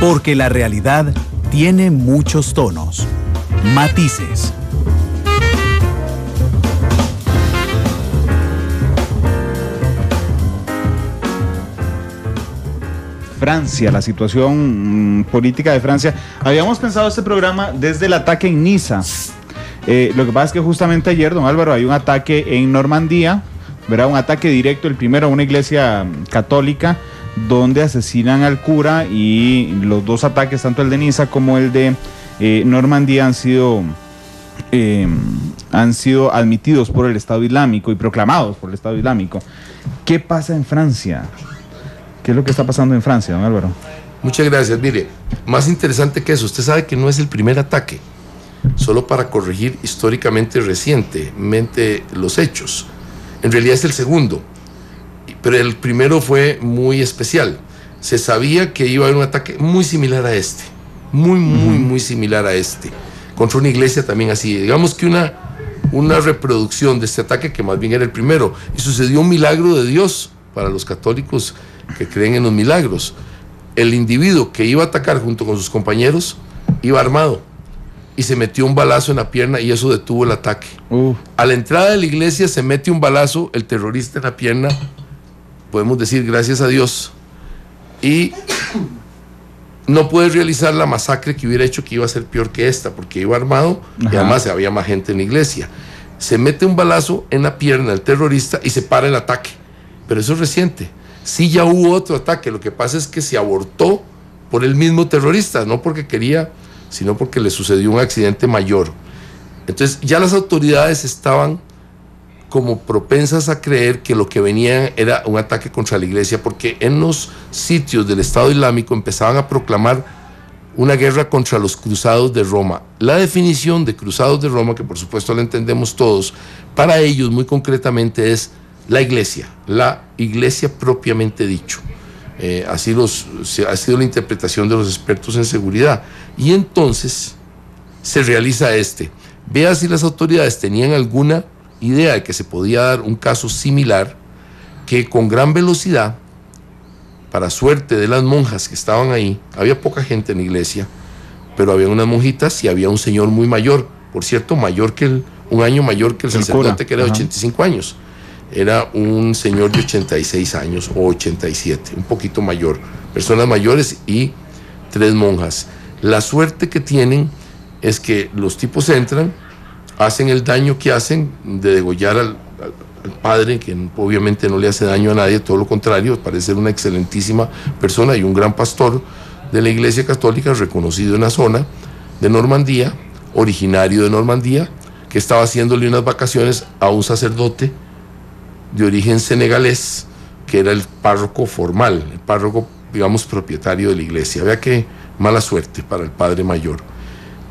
Porque la realidad tiene muchos tonos, matices. Francia, la situación política de Francia. Habíamos pensado este programa desde el ataque en Niza. Lo que pasa es que justamente ayer, don Álvaro, hay un ataque en Normandía, ¿verdad? Un ataque directo, el primero a una iglesia católica, donde asesinan al cura, y los dos ataques, tanto el de Niza como el de Normandía, han sido admitidos por el Estado Islámico y proclamados por el Estado Islámico. ¿Qué pasa en Francia? ¿Qué es lo que está pasando en Francia, don Álvaro? Muchas gracias. Mire, más interesante que eso, usted sabe que no es el primer ataque, solo para corregir históricamente recientemente los hechos. En realidad es el segundo, pero el primero fue muy especial. Se sabía que iba a haber un ataque muy similar a este, muy similar a este, contra una iglesia también así. Digamos que una reproducción de este ataque, que más bien era el primero, y sucedió un milagro de Dios para los católicos que creen en los milagros. El individuo que iba a atacar junto con sus compañeros iba armado y se metió un balazo en la pierna, y eso detuvo el ataque. A la entrada de la iglesia se mete un balazo el terrorista en la pierna, podemos decir gracias a Dios, y no puede realizar la masacre que hubiera hecho, que iba a ser peor que esta, porque iba armado. Ajá. Y además había más gente en la iglesia. Se mete un balazo en la pierna del terrorista y se para el ataque, pero eso es reciente. Sí, ya hubo otro ataque, lo que pasa es que se abortó por el mismo terrorista, no porque quería, sino porque le sucedió un accidente mayor. Entonces ya las autoridades estaban como propensas a creer que lo que venía era un ataque contra la iglesia, porque en los sitios del Estado Islámico empezaban a proclamar una guerra contra los cruzados de Roma. La definición de cruzados de Roma, que por supuesto la entendemos todos, para ellos muy concretamente es la iglesia propiamente dicho. Así ha sido la interpretación de los expertos en seguridad. Y entonces se realiza vea si las autoridades tenían alguna idea de que se podía dar un caso similar, que con gran velocidad, para suerte de las monjas que estaban ahí, había poca gente en la iglesia, pero había unas monjitas y había un señor muy mayor, por cierto, un año mayor que el sacerdote, que era de 85 años. Era un señor de 86 años o 87, un poquito mayor, personas mayores y 3 monjas. La suerte que tienen es que los tipos entran, hacen el daño que hacen de degollar al padre, que obviamente no le hace daño a nadie, todo lo contrario, parece ser una excelentísima persona y un gran pastor de la Iglesia Católica, reconocido en la zona de Normandía, originario de Normandía, que estaba haciéndole unas vacaciones a un sacerdote de origen senegalés, que era el párroco formal, el párroco, digamos, propietario de la iglesia. Vea qué mala suerte para el padre mayor.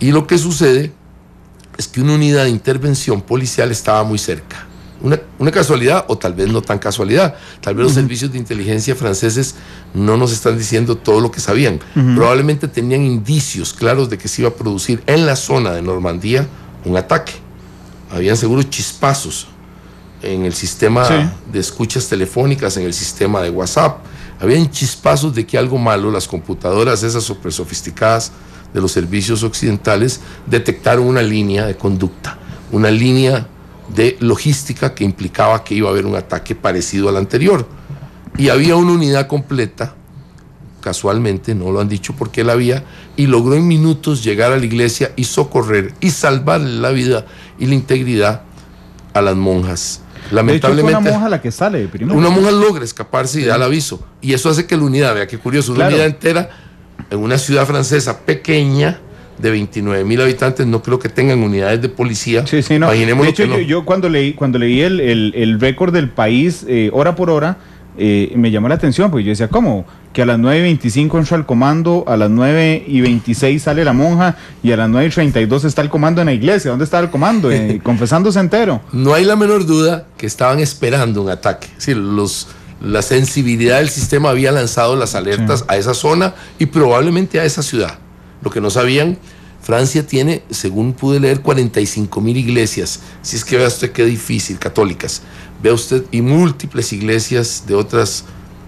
Y lo que sucede es que una unidad de intervención policial estaba muy cerca. Una casualidad, o tal vez no tan casualidad. Tal vez los servicios de inteligencia franceses no nos están diciendo todo lo que sabían. Probablemente tenían indicios claros de que se iba a producir en la zona de Normandía un ataque. Habían seguro chispazos en el sistema de escuchas telefónicas, en el sistema de WhatsApp. Habían chispazos de que algo malo, las computadoras esas súper sofisticadas de los servicios occidentales, detectaron una línea de conducta, una línea de logística que implicaba que iba a haber un ataque parecido al anterior. Y había una unidad completa, casualmente, no lo han dicho porque la había, y logró en minutos llegar a la iglesia y socorrer y salvar la vida y la integridad a las monjas. Lamentablemente, de hecho, fue una monja la que sale primero. Una monja logra escaparse y da el aviso. Y eso hace que la unidad, vea qué curioso, una unidad entera en una ciudad francesa pequeña de 29,000 habitantes, no creo que tengan unidades de policía. No. De hecho, yo cuando leí el récord del país, hora por hora, me llamó la atención, porque yo decía, ¿cómo? Que a las 9:25 entra el comando, a las 9:26 sale la monja, y a las 9:32 está el comando en la iglesia. ¿Dónde está el comando? Confesándose entero. No hay la menor duda que estaban esperando un ataque. Sí, la sensibilidad del sistema había lanzado las alertas a esa zona y probablemente a esa ciudad. Lo que no sabían, Francia tiene, según pude leer, 45,000 iglesias. Si es que vea usted qué difícil, católicas. Vea usted, y múltiples iglesias de otras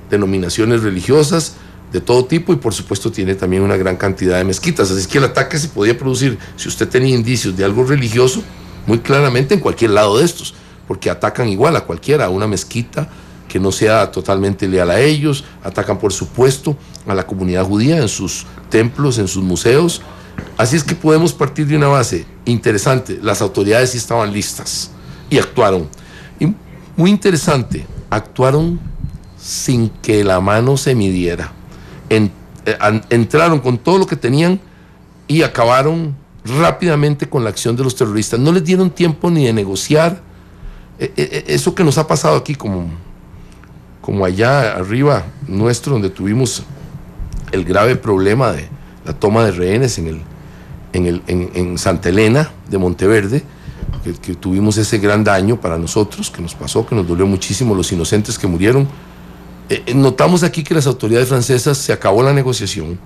denominaciones religiosas, de todo tipo, y por supuesto tiene también una gran cantidad de mezquitas. Así es que el ataque se podía producir, si usted tenía indicios de algo religioso, muy claramente en cualquier lado de estos, porque atacan igual a cualquiera, a una mezquita que no sea totalmente leal a ellos, atacan por supuesto a la comunidad judía en sus templos, en sus museos. Así es que podemos partir de una base interesante. Las autoridades sí estaban listas y actuaron. Y muy interesante, actuaron sin que la mano se midiera. Entraron con todo lo que tenían y acabaron rápidamente con la acción de los terroristas. No les dieron tiempo ni de negociar. Eso que nos ha pasado aquí, como allá arriba nuestro, donde tuvimos el grave problema de la toma de rehenes en Santa Elena de Monteverde, que tuvimos ese gran daño para nosotros, que nos pasó, que nos dolió muchísimo, los inocentes que murieron. Notamos aquí que las autoridades francesas, se acabó la negociación,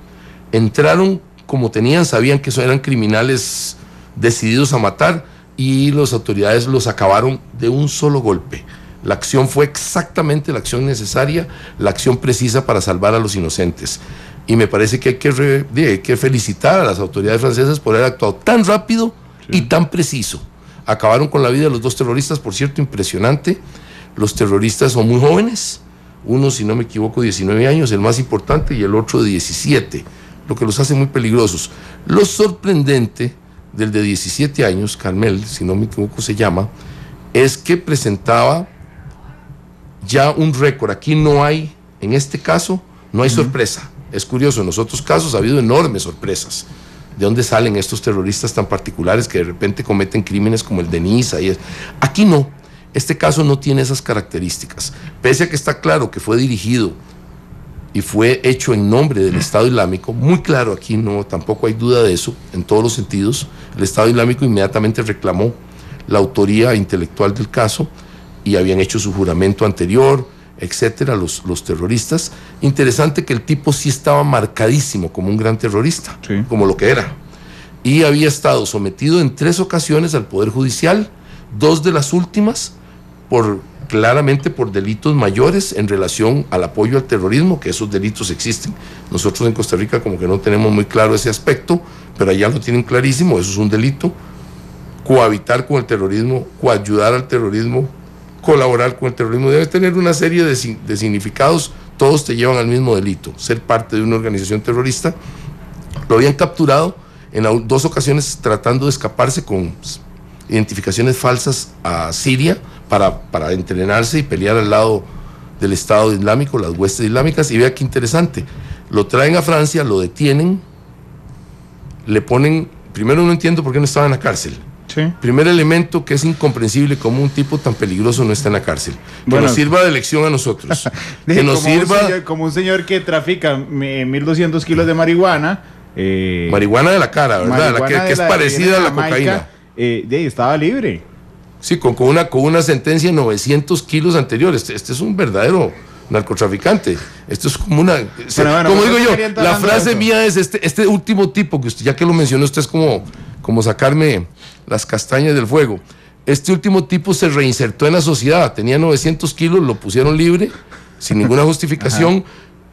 entraron como tenían, sabían que eran criminales decididos a matar, y las autoridades los acabaron de un solo golpe. La acción fue exactamente la acción necesaria, la acción precisa para salvar a los inocentes. Y me parece que hay que felicitar a las autoridades francesas por haber actuado tan rápido y tan preciso. Acabaron con la vida de los dos terroristas, por cierto, impresionante. Los terroristas son muy jóvenes, uno, si no me equivoco, 19 años, el más importante, y el otro de 17, lo que los hace muy peligrosos. Lo sorprendente del de 17 años, Carmel, si no me equivoco se llama, es que presentaba ya un récord. Aquí no hay, en este caso, no hay sorpresa. Es curioso, en los otros casos ha habido enormes sorpresas. ¿De dónde salen estos terroristas tan particulares que de repente cometen crímenes como el de Niza? Aquí no. Este caso no tiene esas características. Pese a que está claro que fue dirigido y fue hecho en nombre del Estado Islámico, muy claro, aquí no, tampoco hay duda de eso, en todos los sentidos. El Estado Islámico inmediatamente reclamó la autoría intelectual del caso y habían hecho su juramento anterior, etcétera, los terroristas. Interesante que el tipo sí estaba marcadísimo como un gran terrorista, sí, como lo que era, y había estado sometido en 3 ocasiones al Poder Judicial, 2 de las últimas claramente por delitos mayores en relación al apoyo al terrorismo, que esos delitos existen. Nosotros en Costa Rica como que no tenemos muy claro ese aspecto, pero allá lo tienen clarísimo, eso es un delito. Cohabitar con el terrorismo, coayudar al terrorismo, colaborar con el terrorismo, debe tener una serie de significados, todos te llevan al mismo delito, ser parte de una organización terrorista. Lo habían capturado en 2 ocasiones tratando de escaparse con identificaciones falsas a Siria para entrenarse y pelear al lado del Estado Islámico, las huestes islámicas. Y vea qué interesante, lo traen a Francia, lo detienen, le ponen, primero no entiendo por qué no estaba en la cárcel. Sí. Primer elemento, que es incomprensible cómo un tipo tan peligroso no está en la cárcel. Que nos sirva de lección a nosotros. Que nos sirva como un señor que trafica 1.200 kilos de marihuana. Marihuana de la cara, ¿verdad? Que es parecida a la cocaína. Estaba libre. Sí, con una sentencia de 900 kilos anteriores. Este es un verdadero narcotraficante. Esto es como una... como digo yo, la frase mía es este último tipo, que usted, ya que lo mencionó, usted es como sacarme las castañas del fuego. Este último tipo se reinsertó en la sociedad, tenía 900 kilos, lo pusieron libre, sin ninguna justificación.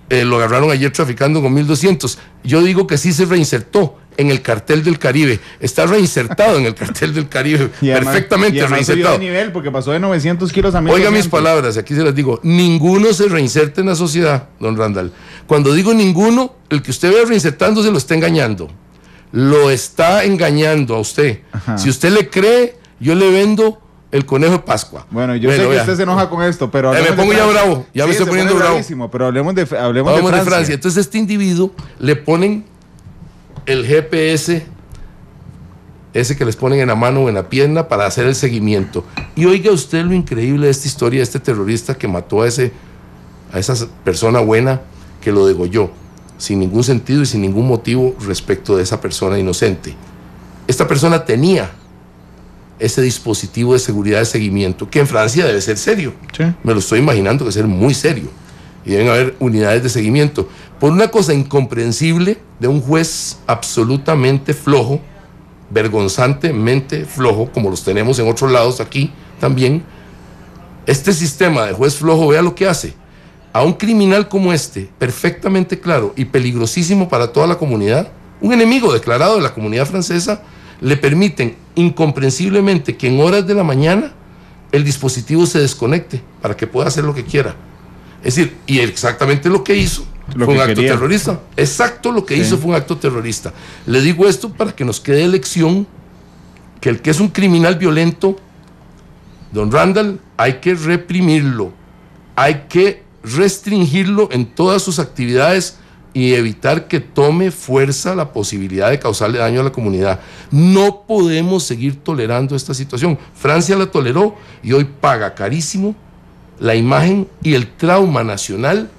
Lo agarraron ayer traficando con 1.200. Yo digo que sí se reinsertó en el cartel del Caribe. Está reinsertado en el cartel del Caribe. Perfectamente reinsertado. De nivel porque pasó de 900 kilos a 1.200. Oiga mis palabras, aquí se las digo. Ninguno se reinserta en la sociedad, don Randall. Cuando digo ninguno, el que usted ve reinsertándose lo está engañando. Lo está engañando a usted. Ajá. Si usted le cree, yo le vendo el conejo de Pascua. Bueno, yo sé que usted se enoja con esto, pero... me pongo ya bravo, ya me estoy poniendo bravo. Pero hablemos de Francia. Entonces a este individuo le ponen el GPS, ese que les ponen en la mano o en la pierna para hacer el seguimiento. Y oiga usted lo increíble de esta historia de este terrorista que mató a esa persona buena, que lo degolló, sin ningún sentido y sin ningún motivo respecto de esa persona inocente. Esta persona tenía ese dispositivo de seguridad de seguimiento, que en Francia debe ser serio. Sí. Me lo estoy imaginando que debe ser muy serio. Y deben haber unidades de seguimiento. Por una cosa incomprensible de un juez absolutamente flojo, vergonzantemente flojo, como los tenemos en otros lados aquí también, este sistema de juez flojo, vea lo que hace. a un criminal como este, perfectamente claro y peligrosísimo para toda la comunidad, un enemigo declarado de la comunidad francesa, le permiten incomprensiblemente que en horas de la mañana el dispositivo se desconecte para que pueda hacer lo que quiera. Es decir, y exactamente lo que hizo fue un acto terrorista. Exacto lo que hizo fue un acto terrorista. Le digo esto para que nos quede lección que el que es un criminal violento, don Randall, hay que reprimirlo, hay que restringirlo en todas sus actividades y evitar que tome fuerza la posibilidad de causarle daño a la comunidad. No podemos seguir tolerando esta situación. Francia la toleró y hoy paga carísimo la imagen y el trauma nacional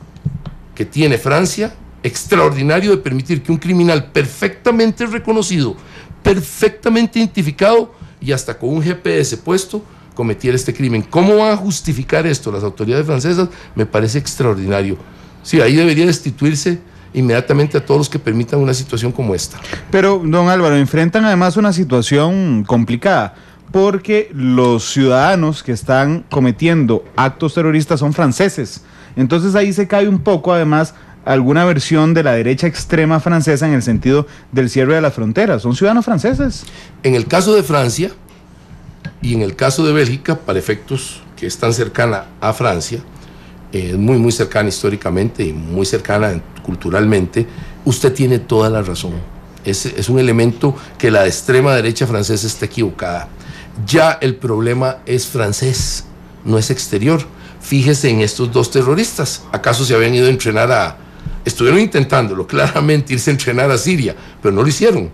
que tiene Francia, extraordinario, de permitir que un criminal perfectamente reconocido, perfectamente identificado y hasta con un GPS puesto, cometiera este crimen. ¿Cómo van a justificar esto las autoridades francesas? Me parece extraordinario. Sí, ahí debería destituirse inmediatamente a todos los que permitan una situación como esta. Pero, don Álvaro, enfrentan además una situación complicada, porque los ciudadanos que están cometiendo actos terroristas son franceses. Entonces ahí se cae un poco, además, alguna versión de la derecha extrema francesa en el sentido del cierre de las fronteras. Son ciudadanos franceses. En el caso de Francia y en el caso de Bélgica, para efectos que es tan cercana a Francia, muy cercana históricamente y muy cercana culturalmente, usted tiene toda la razón. Es un elemento que la extrema derecha francesa está equivocada. Ya el problema es francés, no es exterior. Fíjese en estos dos terroristas. ¿Acaso se habían ido a entrenar estuvieron intentándolo, claramente, irse a entrenar a Siria, pero no lo hicieron?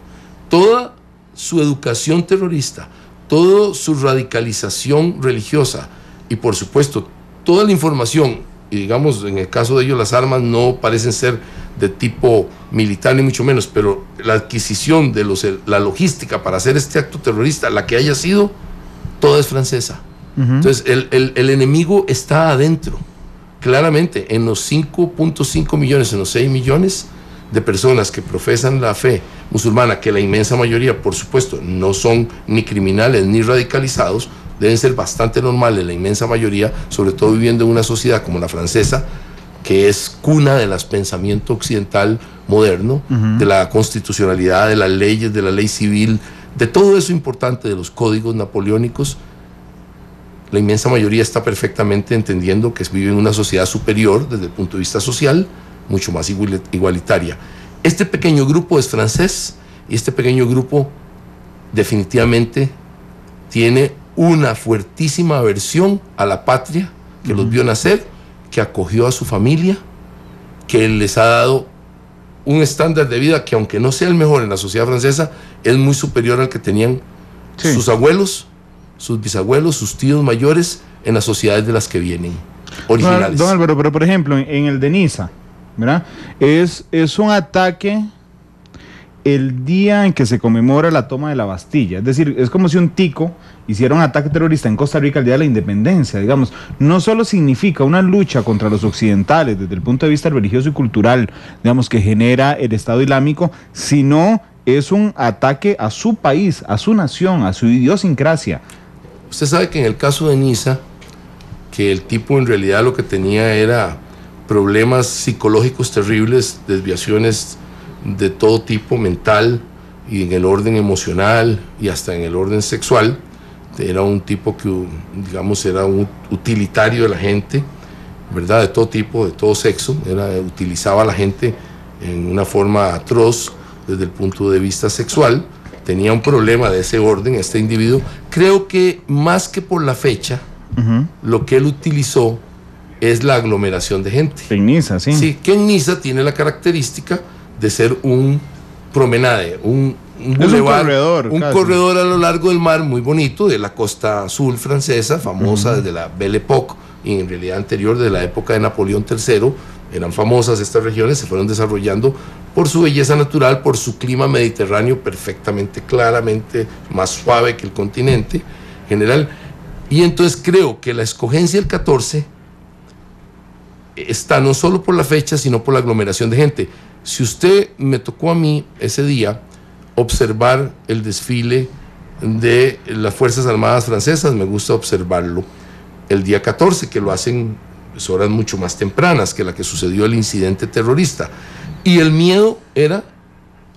Toda su educación terrorista, toda su radicalización religiosa y, por supuesto, toda la información, y digamos, en el caso de ellos las armas no parecen ser de tipo militar ni mucho menos, pero la adquisición de la logística para hacer este acto terrorista, la que haya sido, toda es francesa. Entonces el enemigo está adentro, claramente, en los 5.5 millones, en los 6 millones de personas que profesan la fe musulmana, que la inmensa mayoría, por supuesto, no son ni criminales ni radicalizados, deben ser bastante normales, la inmensa mayoría, sobre todo viviendo en una sociedad como la francesa, que es cuna del pensamiento occidental moderno, de la constitucionalidad, de las leyes, de la ley civil, de todo eso importante, de los códigos napoleónicos. La inmensa mayoría está perfectamente entendiendo que vive en una sociedad superior desde el punto de vista social, mucho más igualitaria. Este pequeño grupo es francés y este pequeño grupo definitivamente tiene una fuertísima aversión a la patria que los vio nacer, que acogió a su familia, que les ha dado un estándar de vida que, aunque no sea el mejor en la sociedad francesa, es muy superior al que tenían sus abuelos, sus bisabuelos, sus tíos mayores en las sociedades de las que vienen, originales. Don Álvaro, pero por ejemplo, en el de Niza, ¿verdad? Es un ataque el día en que se conmemora la toma de la Bastilla. Es decir, es como si un tico hiciera un ataque terrorista en Costa Rica el día de la independencia, digamos. No solo significa una lucha contra los occidentales desde el punto de vista religioso y cultural, digamos, que genera el Estado Islámico, sino es un ataque a su país, a su nación, a su idiosincrasia. Usted sabe que en el caso de Niza, que el tipo en realidad lo que tenía era problemas psicológicos terribles, desviaciones de todo tipo, mental y en el orden emocional y hasta en el orden sexual. Era un tipo que, digamos, era un utilitario de la gente, ¿verdad? De todo tipo, de todo sexo. Utilizaba a la gente en una forma atroz desde el punto de vista sexual. Tenía un problema de ese orden, este individuo. Creo que más que por la fecha, lo que él utilizó es la aglomeración de gente. En Niza, sí. Sí, que en Niza tiene la característica de ser un promenade, un corredor a lo largo del mar muy bonito, de la costa azul francesa, famosa desde la Belle Époque, y en realidad anterior, de la época de Napoleón III, eran famosas estas regiones, se fueron desarrollando por su belleza natural, por su clima mediterráneo perfectamente, claramente más suave que el continente general. Y entonces creo que la escogencia del 14 está no solo por la fecha, sino por la aglomeración de gente. Si usted me tocó a mí ese día observar el desfile de las Fuerzas Armadas francesas, me gusta observarlo el día 14, que lo hacen pues, horas mucho más tempranas que la que sucedió el incidente terrorista. Y el miedo era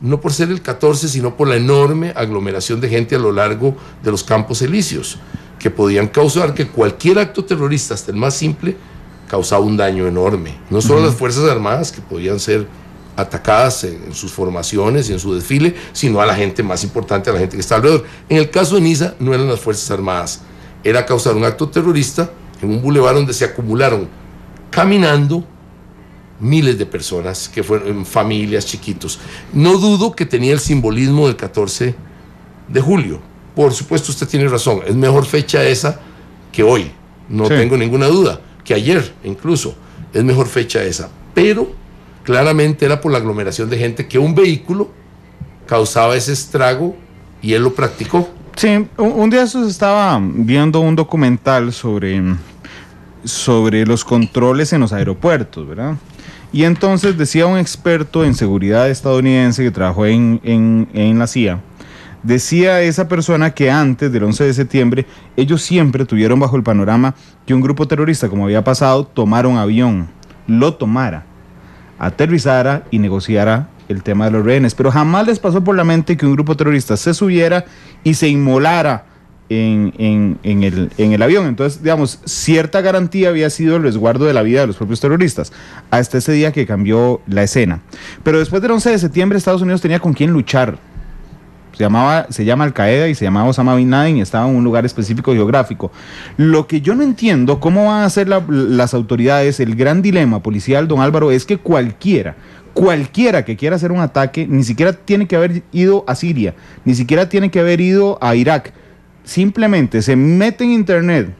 no por ser el 14, sino por la enorme aglomeración de gente a lo largo de los Campos Elíseos, que podían causar que cualquier acto terrorista, hasta el más simple, causaba un daño enorme. No solo las Fuerzas Armadas, que podían ser atacadas en sus formaciones y en su desfile, sino a la gente más importante, a la gente que está alrededor. En el caso de Niza, no eran las Fuerzas Armadas, era causar un acto terrorista en un bulevar donde se acumularon caminando miles de personas, que fueron familias, chiquitos. No dudo que tenía el simbolismo del 14 de julio. Por supuesto, usted tiene razón, es mejor fecha esa que hoy, no tengo ninguna duda, que ayer incluso, es mejor fecha esa, pero claramente era por la aglomeración de gente que un vehículo causaba ese estrago y él lo practicó. Sí, un día estaba viendo un documental sobre los controles en los aeropuertos, ¿verdad? Y entonces decía un experto en seguridad estadounidense que trabajó en la CIA, decía esa persona que antes del 11 de septiembre ellos siempre tuvieron bajo el panorama que un grupo terrorista, como había pasado, tomara un avión, lo tomara, aterrizara y negociara el tema de los rehenes, pero jamás les pasó por la mente que un grupo terrorista se subiera y se inmolara en el avión. Entonces, digamos, cierta garantía había sido el resguardo de la vida de los propios terroristas, hasta ese día que cambió la escena. Pero después del 11 de septiembre Estados Unidos tenía con quién luchar. Se llama Al-Qaeda y se llamaba Osama Bin Laden y estaba en un lugar específico geográfico. Lo que yo no entiendo, cómo van a hacer las autoridades, el gran dilema policial, don Álvaro, es que cualquiera que quiera hacer un ataque, ni siquiera tiene que haber ido a Siria, ni siquiera tiene que haber ido a Irak, simplemente se mete en internet,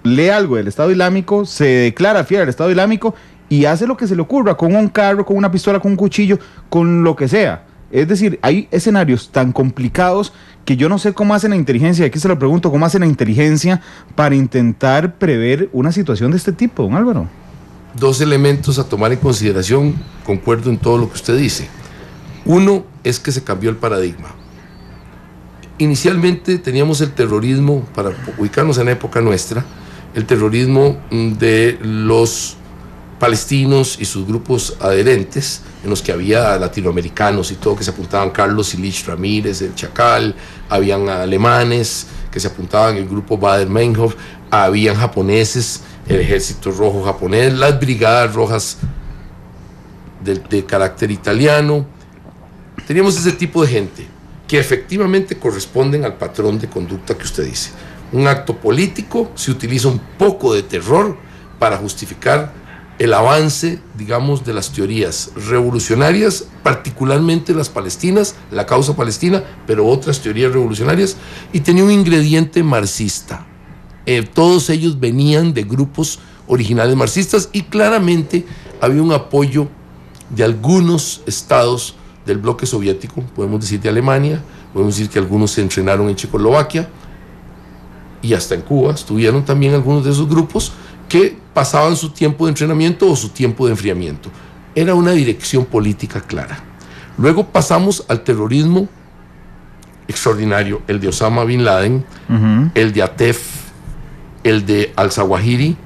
lee algo del Estado Islámico, se declara fiel al Estado Islámico y hace lo que se le ocurra, con un carro, con una pistola, con un cuchillo, con lo que sea. Es decir, hay escenarios tan complicados que yo no sé cómo hace la inteligencia, y aquí se lo pregunto, ¿cómo hace la inteligencia para intentar prever una situación de este tipo, don Álvaro? Dos elementos a tomar en consideración, concuerdo en todo lo que usted dice. Uno es que se cambió el paradigma. Inicialmente teníamos el terrorismo, para ubicarnos en la época nuestra, el terrorismo de los palestinos y sus grupos adherentes, en los que había latinoamericanos y todo, que se apuntaban Carlos Ilich Ramírez, el Chacal, habían alemanes que se apuntaban, el grupo Baader-Meinhof, habían japoneses, el Ejército Rojo japonés, las Brigadas Rojas de carácter italiano. Teníamos ese tipo de gente que efectivamente corresponden al patrón de conducta que usted dice. Un acto político, se utiliza un poco de terror para justificar el avance, digamos, de las teorías revolucionarias, particularmente las palestinas, la causa palestina, pero otras teorías revolucionarias, y tenía un ingrediente marxista. Todos ellos venían de grupos originales marxistas y claramente había un apoyo de algunos estados del bloque soviético, podemos decir de Alemania, podemos decir que algunos se entrenaron en Checoslovaquia y hasta en Cuba estuvieron también algunos de esos grupos que pasaban su tiempo de entrenamiento o su tiempo de enfriamiento. Era una dirección política clara. Luego pasamos al terrorismo extraordinario, el de Osama Bin Laden, el de Atef, el de al-Zawahiri,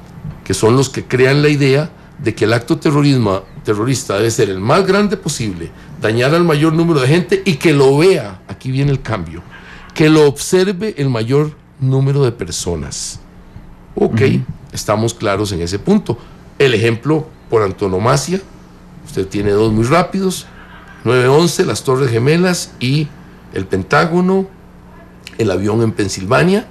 que son los que crean la idea de que el acto terrorista debe ser el más grande posible, dañar al mayor número de gente y que lo vea, aquí viene el cambio, que lo observe el mayor número de personas. Ok, estamos claros en ese punto. El ejemplo por antonomasia, usted tiene dos muy rápidos, 9/11, las Torres Gemelas y el Pentágono, el avión en Pensilvania,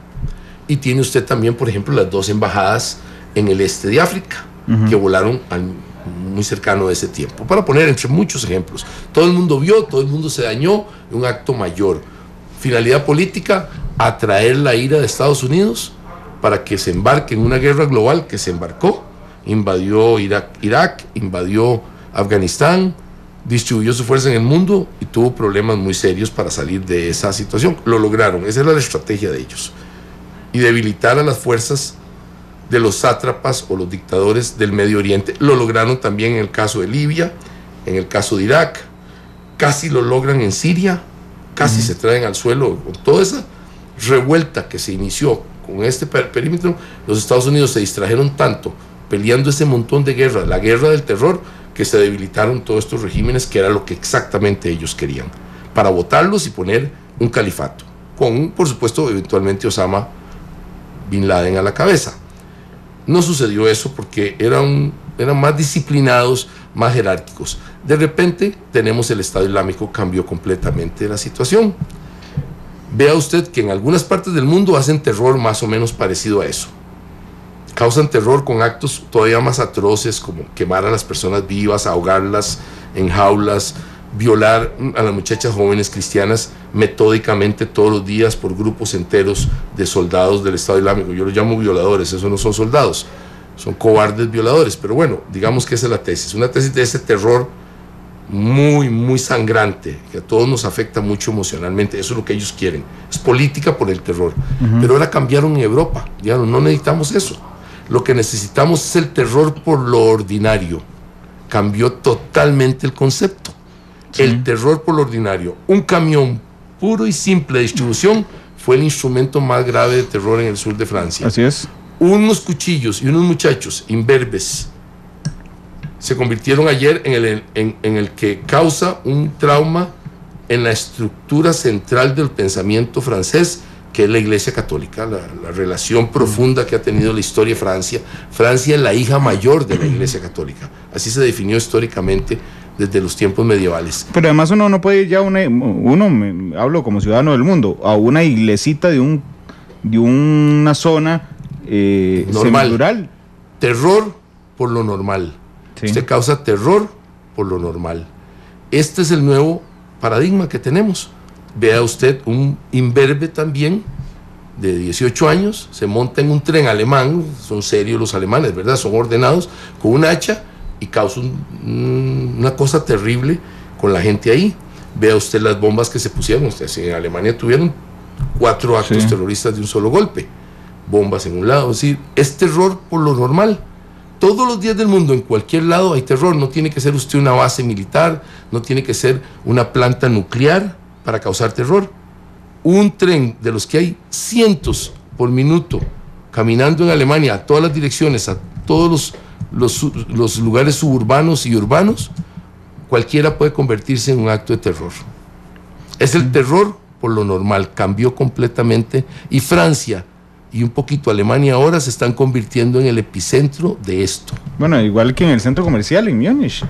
y tiene usted también, por ejemplo, las dos embajadas en el este de África, que volaron muy cercano de ese tiempo, para poner entre muchos ejemplos. Todo el mundo vio, todo el mundo se dañó, un acto mayor. Finalidad política, atraer la ira de Estados Unidos para que se embarque en una guerra global, que se embarcó, invadió Irak, invadió Afganistán, distribuyó su fuerza en el mundo y tuvo problemas muy serios para salir de esa situación. Lo lograron, esa era la estrategia de ellos. Y debilitar a las fuerzas de los sátrapas o los dictadores del Medio Oriente. Lo lograron también en el caso de Libia, en el caso de Irak, casi lo logran en Siria, casi se traen al suelo con toda esa revuelta que se inició con este perímetro. Los Estados Unidos se distrajeron tanto peleando ese montón de guerras, la guerra del terror, que se debilitaron todos estos regímenes, que era lo que exactamente ellos querían, para botarlos y poner un califato, con, por supuesto, eventualmente Osama Bin Laden a la cabeza. No sucedió eso porque eran más disciplinados, más jerárquicos. De repente tenemos el Estado Islámico, cambió completamente la situación. Vea usted que en algunas partes del mundo hacen terror más o menos parecido a eso. Causan terror con actos todavía más atroces, como quemar a las personas vivas, ahogarlas en jaulas, violar a las muchachas jóvenes cristianas metódicamente todos los días por grupos enteros de soldados del Estado Islámico. Yo los llamo violadores, eso no son soldados, son cobardes violadores, pero bueno, digamos que esa es la tesis, una tesis de ese terror muy, muy sangrante, que a todos nos afecta mucho emocionalmente. Eso es lo que ellos quieren, es política por el terror. Pero ahora cambiaron en Europa, ya no necesitamos eso. Lo que necesitamos es el terror por lo ordinario. Cambió totalmente el concepto. Sí. El terror por lo ordinario. Un camión puro y simple de distribución fue el instrumento más grave de terror en el sur de Francia. Así es. Unos cuchillos y unos muchachos imberbes se convirtieron ayer en el que causa un trauma en la estructura central del pensamiento francés, que es la Iglesia Católica, la relación profunda que ha tenido la historia de Francia. Francia es la hija mayor de la Iglesia Católica, así se definió históricamente desde los tiempos medievales. Pero además uno no puede ir ya hablo como ciudadano del mundo, a una iglesita de una zona normal. Semirural. Terror por lo normal. Sí. Usted causa terror por lo normal. Este es el nuevo paradigma que tenemos. Vea usted un imberbe también de 18 años, se monta en un tren alemán, son serios los alemanes, ¿verdad? Son ordenados, con un hacha y causa una cosa terrible con la gente ahí. Vea usted las bombas que se pusieron. En Alemania tuvieron 4 actos terroristas de un solo golpe. Bombas en un lado, es decir, es terror por lo normal. Todos los días del mundo, en cualquier lado hay terror. No tiene que ser usted una base militar, no tiene que ser una planta nuclear para causar terror. Un tren de los que hay cientos por minuto caminando en Alemania a todas las direcciones, a todos los lugares suburbanos y urbanos, cualquiera puede convertirse en un acto de terror. Es el terror por lo normal, cambió completamente, y Francia y un poquito Alemania ahora se están convirtiendo en el epicentro de esto. Bueno, igual que en el centro comercial en Múnich.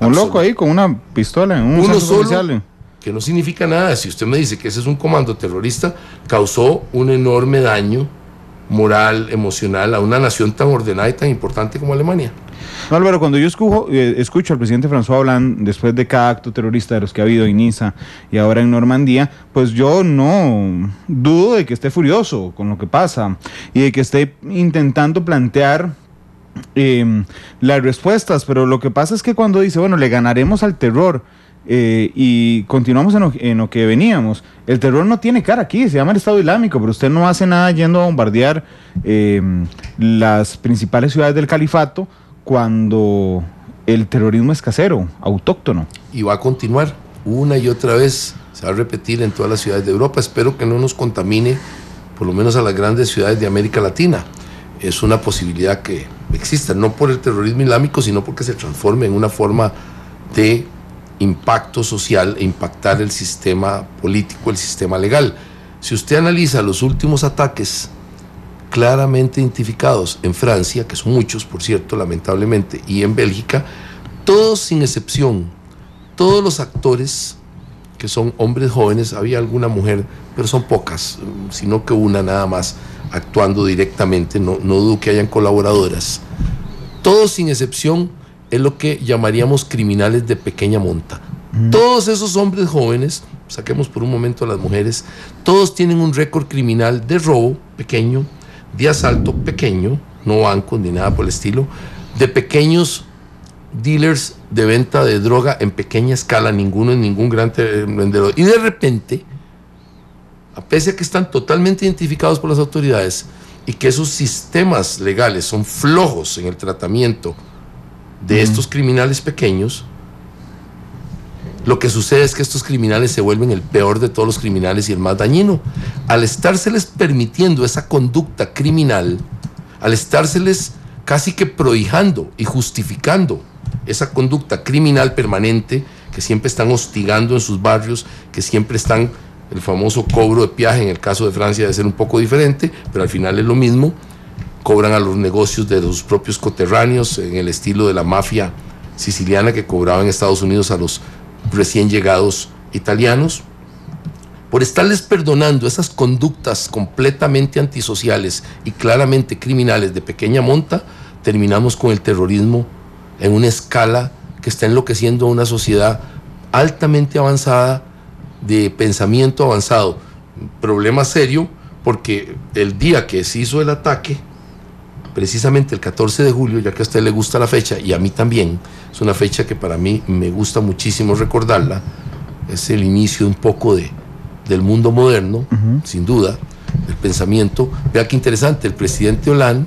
Un loco ahí con una pistola en un centro comercial. Que no significa nada. Si usted me dice que ese es un comando terrorista, causó un enorme daño moral, emocional a una nación tan ordenada y tan importante como Alemania. No, Álvaro, cuando yo escucho al presidente François Hollande después de cada acto terrorista de los que ha habido en Niza y ahora en Normandía, pues yo no dudo de que esté furioso con lo que pasa y de que esté intentando plantear las respuestas, pero lo que pasa es que cuando dice, bueno, le ganaremos al terror y continuamos en lo que veníamos, el terror no tiene cara aquí, se llama el Estado Islámico, pero usted no hace nada yendo a bombardear las principales ciudades del califato cuando el terrorismo es casero, autóctono. Y va a continuar una y otra vez, se va a repetir en todas las ciudades de Europa. Espero que no nos contamine, por lo menos a las grandes ciudades de América Latina. Es una posibilidad que exista, no por el terrorismo islámico, sino porque se transforme en una forma de impacto social e impactar el sistema político, el sistema legal. Si usted analiza los últimos ataques claramente identificados en Francia, que son muchos, por cierto, lamentablemente, y en Bélgica, todos sin excepción, todos los actores, que son hombres jóvenes, había alguna mujer, pero son pocas, sino que una nada más actuando directamente, no dudo que hayan colaboradoras, todos sin excepción es lo que llamaríamos criminales de pequeña monta. Todos esos hombres jóvenes, saquemos por un momento a las mujeres, todos tienen un récord criminal de robo pequeño, de asalto pequeño, no bancos ni nada por el estilo, de pequeños dealers de venta de droga en pequeña escala, ninguno en ningún gran vendedor. Y de repente, a pesar de que están totalmente identificados por las autoridades y que esos sistemas legales son flojos en el tratamiento de estos criminales pequeños, lo que sucede es que estos criminales se vuelven el peor de todos los criminales y el más dañino. Al estárseles permitiendo esa conducta criminal, al estárseles casi que prohijando y justificando esa conducta criminal permanente, que siempre están hostigando en sus barrios, que siempre están, el famoso cobro de peaje, en el caso de Francia debe ser un poco diferente, pero al final es lo mismo, cobran a los negocios de los propios coterráneos, en el estilo de la mafia siciliana que cobraba en Estados Unidos a los recién llegados italianos. Por estarles perdonando esas conductas completamente antisociales y claramente criminales de pequeña monta, terminamos con el terrorismo en una escala que está enloqueciendo a una sociedad altamente avanzada, de pensamiento avanzado. Problema serio, porque el día que se hizo el ataque, precisamente el 14 de julio, ya que a usted le gusta la fecha, y a mí también, es una fecha que para mí me gusta muchísimo recordarla, es el inicio un poco del mundo moderno, sin duda, del pensamiento. Vea qué interesante, el presidente Hollande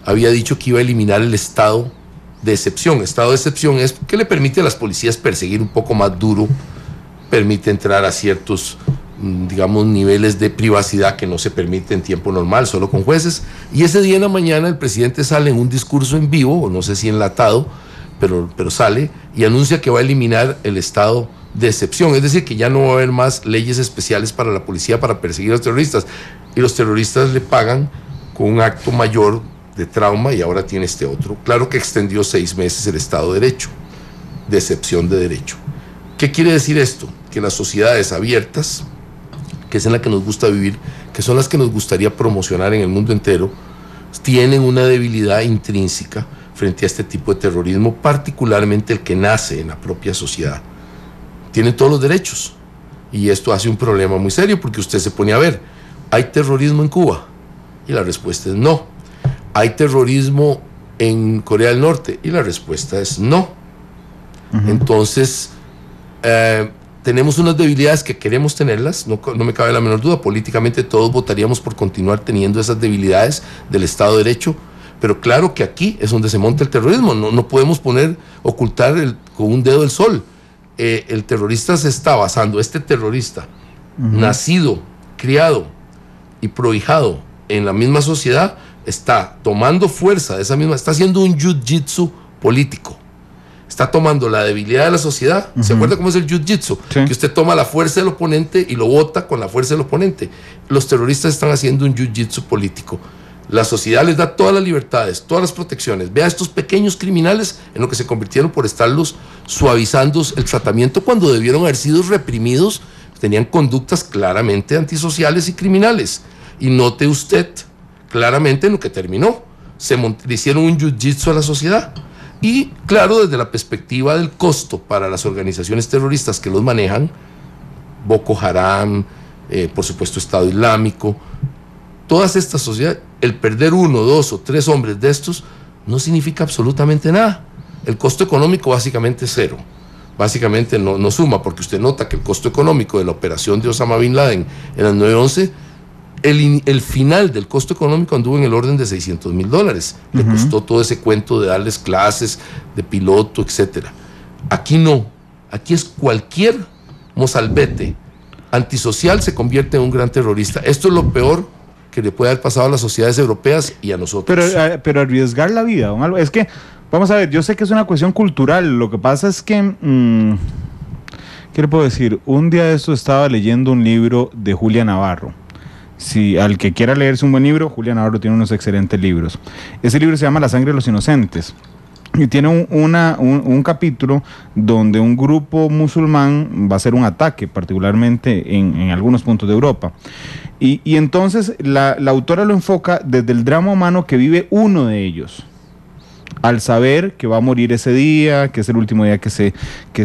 había dicho que iba a eliminar el estado de excepción. Estado de excepción es que le permite a las policías perseguir un poco más duro, permite entrar a ciertos, digamos, niveles de privacidad que no se permite en tiempo normal, solo con jueces. Y ese día en la mañana el presidente sale en un discurso en vivo, o no sé si enlatado, pero sale y anuncia que va a eliminar el estado de excepción, es decir, que ya no va a haber más leyes especiales para la policía para perseguir a los terroristas, y los terroristas le pagan con un acto mayor de trauma, y ahora tiene este otro. Claro que extendió 6 meses el estado de derecho, de excepción de derecho. ¿Qué quiere decir esto? Que las sociedades abiertas, que es en la que nos gusta vivir, que son las que nos gustaría promocionar en el mundo entero, tienen una debilidad intrínseca frente a este tipo de terrorismo, particularmente el que nace en la propia sociedad. Tienen todos los derechos, y esto hace un problema muy serio, porque usted se pone a ver, ¿hay terrorismo en Cuba? Y la respuesta es no. ¿Hay terrorismo en Corea del Norte? Y la respuesta es no. Entonces, tenemos unas debilidades que queremos tenerlas, no me cabe la menor duda. Políticamente todos votaríamos por continuar teniendo esas debilidades del Estado de Derecho, pero claro que aquí es donde se monta el terrorismo. No podemos ocultar con un dedo el sol. El terrorista se está basando, este terrorista, nacido, criado y prohijado en la misma sociedad, está tomando fuerza de esa misma, está haciendo un jiu-jitsu político. Está tomando la debilidad de la sociedad. ¿Se acuerda cómo es el jiu-jitsu? Sí. Que usted toma la fuerza del oponente y lo bota con la fuerza del oponente. Los terroristas están haciendo un jiu-jitsu político. La sociedad les da todas las libertades, todas las protecciones. Vea a estos pequeños criminales en lo que se convirtieron por estarlos suavizando el tratamiento cuando debieron haber sido reprimidos. Tenían conductas claramente antisociales y criminales. Y note usted claramente en lo que terminó. Le hicieron un jiu-jitsu a la sociedad. Y claro, desde la perspectiva del costo para las organizaciones terroristas que los manejan, Boko Haram, por supuesto Estado Islámico, todas estas sociedades, el perder 1, 2 o 3 hombres de estos no significa absolutamente nada. El costo económico básicamente es 0. Básicamente no suma, porque usted nota que el costo económico de la operación de Osama Bin Laden en las 9/11, el final del costo económico anduvo en el orden de $600,000. Le costó todo ese cuento de darles clases de piloto, etcétera. Aquí no. Aquí es cualquier mozalbete antisocial se convierte en un gran terrorista. Esto es lo peor que le puede haber pasado a las sociedades europeas y a nosotros. Pero arriesgar la vida, don Álvaro, es que, vamos a ver, yo sé que es una cuestión cultural. Lo que pasa es que, ¿qué le puedo decir? Un día de esto estaba leyendo un libro de Julia Navarro. Si al que quiera leerse un buen libro, Julia Navarro tiene unos excelentes libros. Ese libro se llama La sangre de los inocentes. Y tiene un capítulo donde un grupo musulmán va a hacer un ataque, particularmente en algunos puntos de Europa. Y entonces la autora lo enfoca desde el drama humano que vive uno de ellos, al saber que va a morir ese día, que es el último día que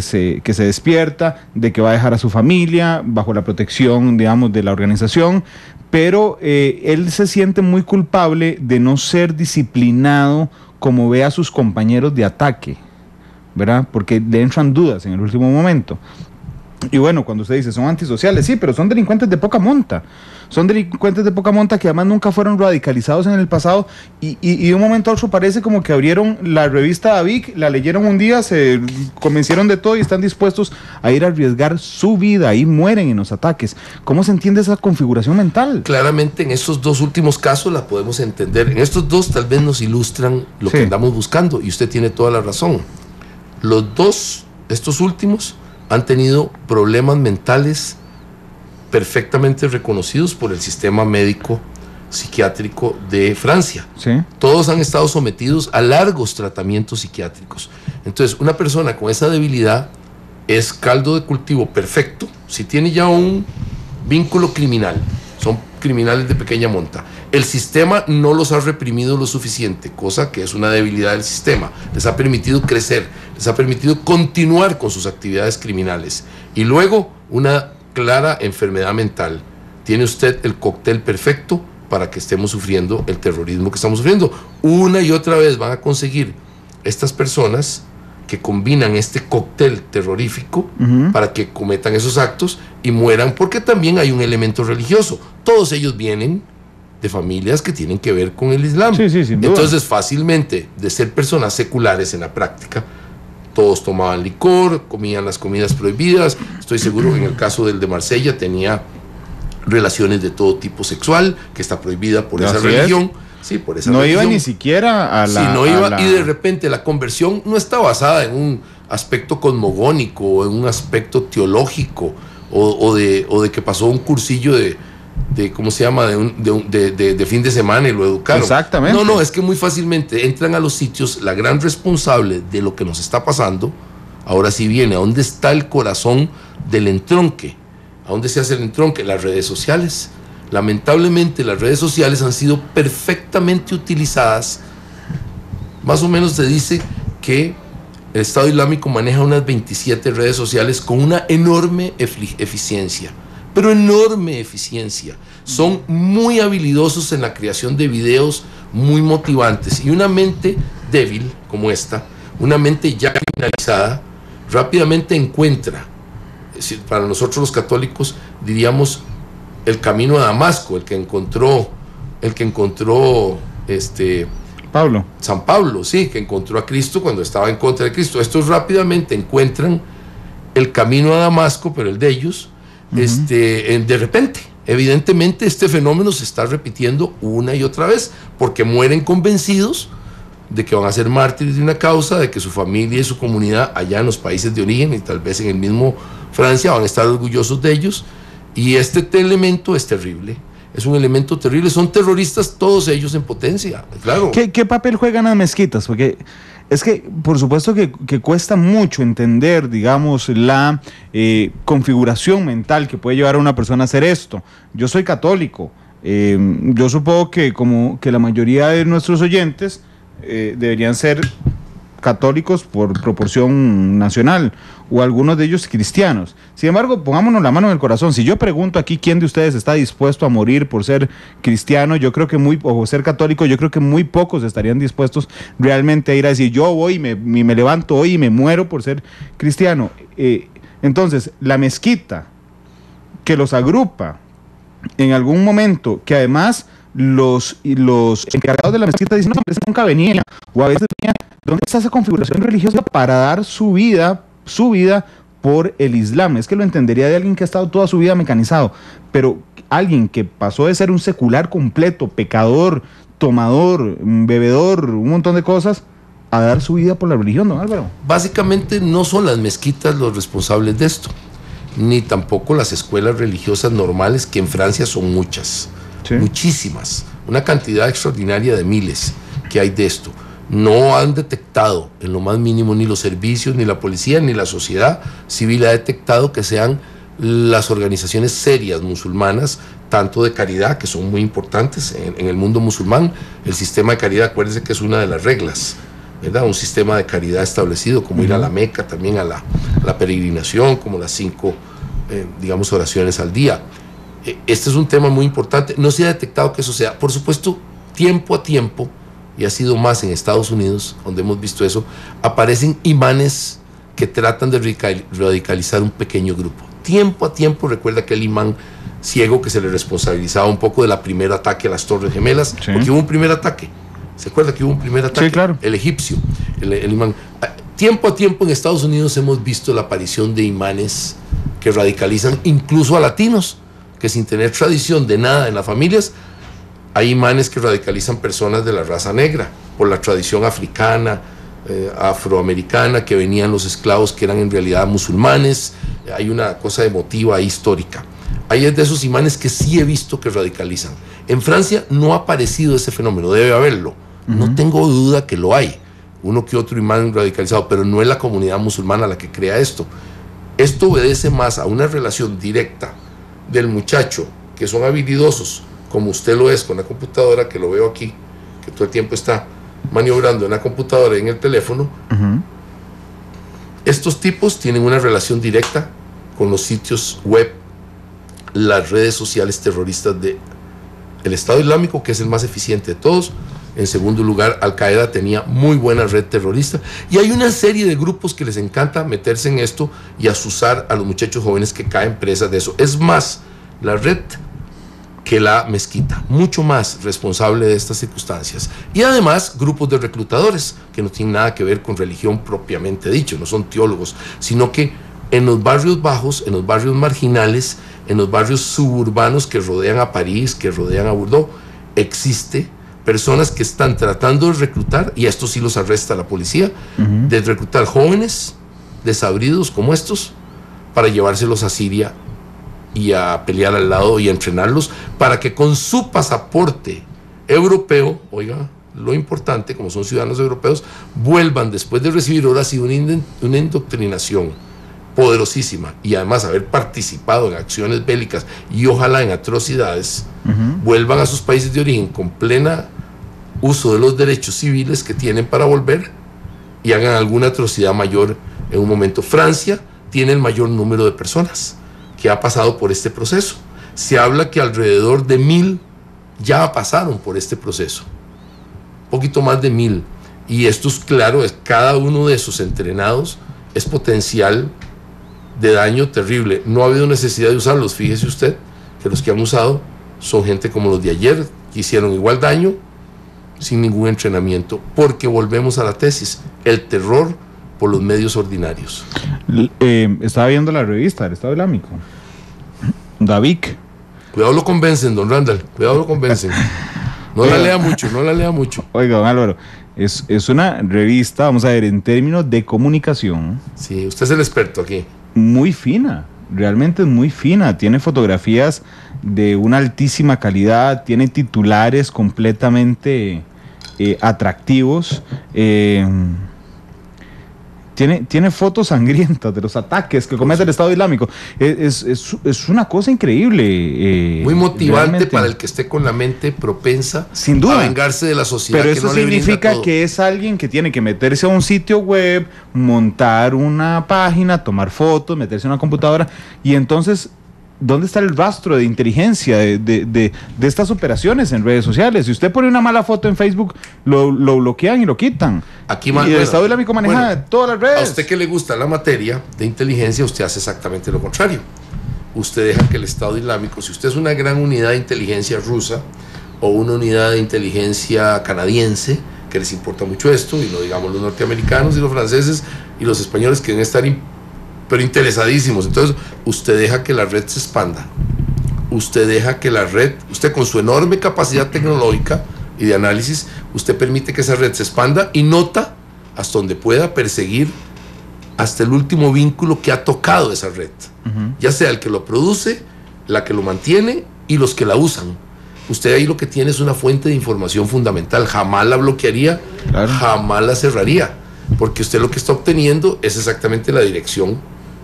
se despierta, de que va a dejar a su familia bajo la protección, digamos, de la organización, pero él se siente muy culpable de no ser disciplinado como ve a sus compañeros de ataque, ¿verdad? Porque le entran dudas en el último momento. Y bueno, cuando usted dice son antisociales, sí, pero son delincuentes de poca monta. Son delincuentes de poca monta que además nunca fueron radicalizados en el pasado y de un momento a otro parece como que abrieron la revista Davic, la leyeron un día, se convencieron de todo y están dispuestos a ir a arriesgar su vida y mueren en los ataques. ¿Cómo se entiende esa configuración mental? Claramente en estos dos últimos casos la podemos entender. En estos dos tal vez nos ilustran lo que andamos buscando y usted tiene toda la razón. Estos últimos han tenido problemas mentales perfectamente reconocidos por el sistema médico psiquiátrico de Francia. Sí. Todos han estado sometidos a largos tratamientos psiquiátricos. Entonces, una persona con esa debilidad es caldo de cultivo perfecto si tiene ya un vínculo criminal. Son criminales de pequeña monta. El sistema no los ha reprimido lo suficiente, cosa que es una debilidad del sistema. Les ha permitido crecer, les ha permitido continuar con sus actividades criminales. Y luego, una clara enfermedad mental. Tiene usted el cóctel perfecto para que estemos sufriendo el terrorismo que estamos sufriendo. Una y otra vez van a conseguir estas personas que combinan este cóctel terrorífico para que cometan esos actos y mueran, porque también hay un elemento religioso. Todos ellos vienen de familias que tienen que ver con el Islam. Sí, sin duda. Entonces, fácilmente, de ser personas seculares en la práctica, todos tomaban licor, comían las comidas prohibidas. Estoy seguro que en el caso del de Marsella tenía relaciones de todo tipo sexual, que está prohibida por esa religión. Sí, por esa religión. No iba ni siquiera a la... Sí, no iba, y de repente la conversión no está basada en un aspecto cosmogónico, o en un aspecto teológico, o de que pasó un cursillo de ¿cómo se llama? De fin de semana y lo educaron. Exactamente. No, es que muy fácilmente entran a los sitios. La gran responsable de lo que nos está pasando, ahora sí viene, ¿a dónde está el corazón del entronque? ¿A dónde se hace el entronque? Las redes sociales. Lamentablemente las redes sociales han sido perfectamente utilizadas. Más o menos se dice que el Estado Islámico maneja unas 27 redes sociales con una enorme eficiencia, pero enorme eficiencia. Son muy habilidosos en la creación de videos muy motivantes, y una mente débil como esta, una mente ya criminalizada, rápidamente encuentra, es decir, para nosotros los católicos diríamos el camino a Damasco, el que encontró San Pablo, sí, que encontró a Cristo cuando estaba en contra de Cristo. Estos rápidamente encuentran el camino a Damasco, pero el de ellos, de repente, evidentemente este fenómeno se está repitiendo una y otra vez, porque mueren convencidos de que van a ser mártires de una causa, de que su familia y su comunidad allá en los países de origen y tal vez en el mismo Francia van a estar orgullosos de ellos. Y este elemento es terrible, es un elemento terrible. Son terroristas todos ellos en potencia, claro. ¿Qué papel juegan las mezquitas? Porque es que, por supuesto que cuesta mucho entender, digamos, la configuración mental que puede llevar a una persona a hacer esto. Yo soy católico, yo supongo que como que la mayoría de nuestros oyentes deberían ser católicos por proporción nacional, o algunos de ellos cristianos. Sin embargo, pongámonos la mano en el corazón. Si yo pregunto aquí quién de ustedes está dispuesto a morir por ser cristiano, yo creo que o ser católico, yo creo que muy pocos estarían dispuestos realmente a ir a decir, yo voy y me levanto hoy y me muero por ser cristiano. Entonces, la mezquita que los agrupa en algún momento, que además los encargados de la mezquita dicen, no, a veces nunca venía, o a veces venía, ¿dónde está esa configuración religiosa para dar su vida por el Islam? Es que lo entendería de alguien que ha estado toda su vida mecanizado, pero alguien que pasó de ser un secular completo, pecador, tomador, bebedor, un montón de cosas, a dar su vida por la religión, don Álvaro. Básicamente no son las mezquitas los responsables de esto, ni tampoco las escuelas religiosas normales, que en Francia son muchas, ¿sí? Muchísimas, una cantidad extraordinaria de miles que hay de esto. No han detectado en lo más mínimo, ni los servicios, ni la policía, ni la sociedad civil ha detectado que sean las organizaciones serias musulmanas, tanto de caridad, que son muy importantes en el mundo musulmán. El sistema de caridad, acuérdense que es una de las reglas, ¿verdad? Un sistema de caridad establecido, como ir a la Meca, también a la peregrinación, como las 5, oraciones al día. Este es un tema muy importante. No se ha detectado que eso sea, por supuesto, tiempo a tiempo, y ha sido más en Estados Unidos, donde hemos visto eso, aparecen imanes que tratan de radicalizar un pequeño grupo. tiempo a tiempo recuerda aquel imán ciego que se le responsabilizaba un poco de la primer ataque a las Torres Gemelas, Sí. porque hubo un primer ataque. ¿Se acuerda que hubo un primer ataque? Sí, claro. El egipcio, el imán. Tiempo a tiempo en Estados Unidos hemos visto la aparición de imanes que radicalizan incluso a latinos, que sin tener tradición de nada en las familias, hay imanes que radicalizan personas de la raza negra, por la tradición africana, afroamericana, que venían los esclavos que eran en realidad musulmanes. Hay una cosa emotiva histórica. Hay de esos imanes que sí he visto que radicalizan. En Francia no ha aparecido ese fenómeno, debe haberlo. No tengo duda que lo hay. Uno que otro imán radicalizado, pero no es la comunidad musulmana la que crea esto. Esto obedece más a una relación directa del muchacho, que son habilidosos, como usted lo es con la computadora, que lo veo aquí, que todo el tiempo está maniobrando en la computadora y en el teléfono. Estos tipos tienen una relación directa con los sitios web, las redes sociales terroristas del Estado Islámico, que es el más eficiente de todos. En segundo lugar, Al Qaeda tenía muy buena red terrorista, y hay una serie de grupos que les encanta meterse en esto y asusar a los muchachos jóvenes que caen presas de eso. Es más la red que la mezquita, mucho más responsable de estas circunstancias. Y además grupos de reclutadores que no tienen nada que ver con religión propiamente dicho, no son teólogos, sino que en los barrios bajos, en los barrios marginales, en los barrios suburbanos que rodean a París, que rodean a Bordeaux, existe personas que están tratando de reclutar, y esto sí los arresta la policía, de reclutar jóvenes desabridos como estos para llevárselos a Siria y a pelear al lado y a entrenarlos para que con su pasaporte europeo, oiga, lo importante, como son ciudadanos europeos, vuelvan después de recibir ahora sí una indoctrinación poderosísima y además haber participado en acciones bélicas y ojalá en atrocidades, vuelvan a sus países de origen con plena uso de los derechos civiles que tienen para volver y hagan alguna atrocidad mayor en un momento. Francia tiene el mayor número de personas que ha pasado por este proceso. Se habla que alrededor de 1000 ya pasaron por este proceso, poquito más de 1000, y esto es claro, cada uno de esos entrenados es potencial de daño terrible. No ha habido necesidad de usarlos. Fíjese usted que los que han usado son gente como los de ayer, que hicieron igual daño sin ningún entrenamiento, porque volvemos a la tesis, el terror por los medios ordinarios. Estaba viendo la revista del Estado Islámico, David. Cuidado lo convencen, don Randall, cuidado lo convencen. No la lea mucho, no la lea mucho. Oiga, don Álvaro, es una revista, vamos a ver, en términos de comunicación. Sí, usted es el experto aquí. Muy fina, realmente es muy fina. Tiene fotografías de una altísima calidad, tiene titulares completamente atractivos. Tiene fotos sangrientas de los ataques que comete el Estado Islámico. Es una cosa increíble. Muy motivante realmente, para el que esté con la mente propensa sin duda, a vengarse de la sociedad. Pero que eso no le brinda significa todo. que es alguien que tiene que meterse a un sitio web, montar una página, tomar fotos, meterse en una computadora, y entonces, ¿dónde está el rastro de inteligencia de estas operaciones en redes sociales? Si usted pone una mala foto en Facebook, lo bloquean y lo quitan. Aquí, y el Estado Islámico maneja todas las redes. A usted que le gusta la materia de inteligencia, usted hace exactamente lo contrario. Usted deja que el Estado Islámico, si usted es una gran unidad de inteligencia rusa o una unidad de inteligencia canadiense, que les importa mucho esto, y no digamos los norteamericanos y los franceses y los españoles, que deben estar pero interesadísimos. Entonces, usted deja que la red se expanda. Usted deja que la red, usted con su enorme capacidad tecnológica y de análisis, usted permite que esa red se expanda y nota hasta donde pueda perseguir hasta el último vínculo que ha tocado esa red. Ya sea el que lo produce, la que lo mantiene y los que la usan. Usted ahí lo que tiene es una fuente de información fundamental. Jamás la bloquearía, claro, jamás la cerraría, porque usted lo que está obteniendo es exactamente la dirección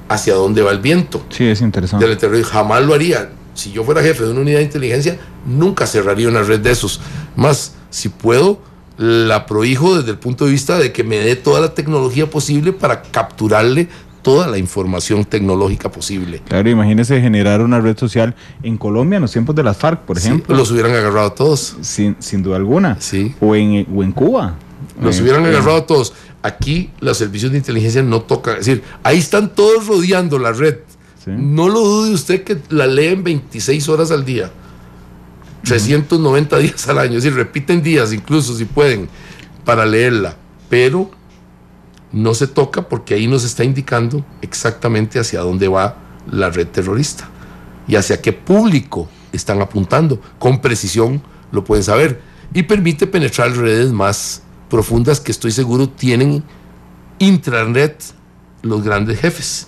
hacia dónde va el viento. Sí, es interesante. Del terrorismo. Jamás lo haría. Si yo fuera jefe de una unidad de inteligencia, nunca cerraría una red de esos. Más, si puedo, la prohijo desde el punto de vista de que me dé toda la tecnología posible para capturarle toda la información tecnológica posible. Claro, imagínese generar una red social en Colombia en los tiempos de las FARC, por ejemplo. Los hubieran agarrado todos. Sin duda alguna. Sí. O en Cuba. Los hubieran agarrado todos. Aquí los servicios de inteligencia no tocan. Es decir, ahí están todos rodeando la red. Sí. No lo dude usted que la leen 26 horas al día, 390 días al año, es decir, repiten días incluso si pueden para leerla, pero no se toca porque ahí nos está indicando exactamente hacia dónde va la red terrorista y hacia qué público están apuntando. Con precisión lo pueden saber y permite penetrar redes más profundas que estoy seguro tienen intranet los grandes jefes.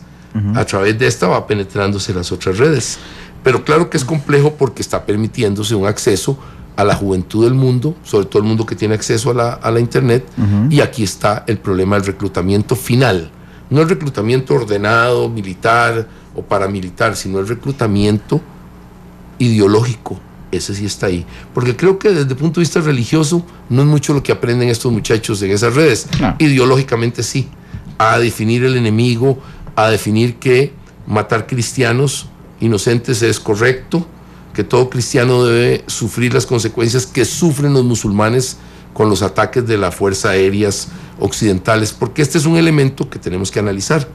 A través de esta va penetrándose las otras redes, pero claro que es complejo porque está permitiéndose un acceso a la juventud del mundo, sobre todo el mundo que tiene acceso a la internet, y aquí está el problema del reclutamiento final, no el reclutamiento ordenado, militar o paramilitar, sino el reclutamiento ideológico. Ese sí está ahí, porque creo que desde el punto de vista religioso no es mucho lo que aprenden estos muchachos en esas redes. No. Ideológicamente sí, a definir el enemigo, a definir que matar cristianos inocentes es correcto, que todo cristiano debe sufrir las consecuencias que sufren los musulmanes con los ataques de las fuerzas aéreas occidentales, porque este es un elemento que tenemos que analizar.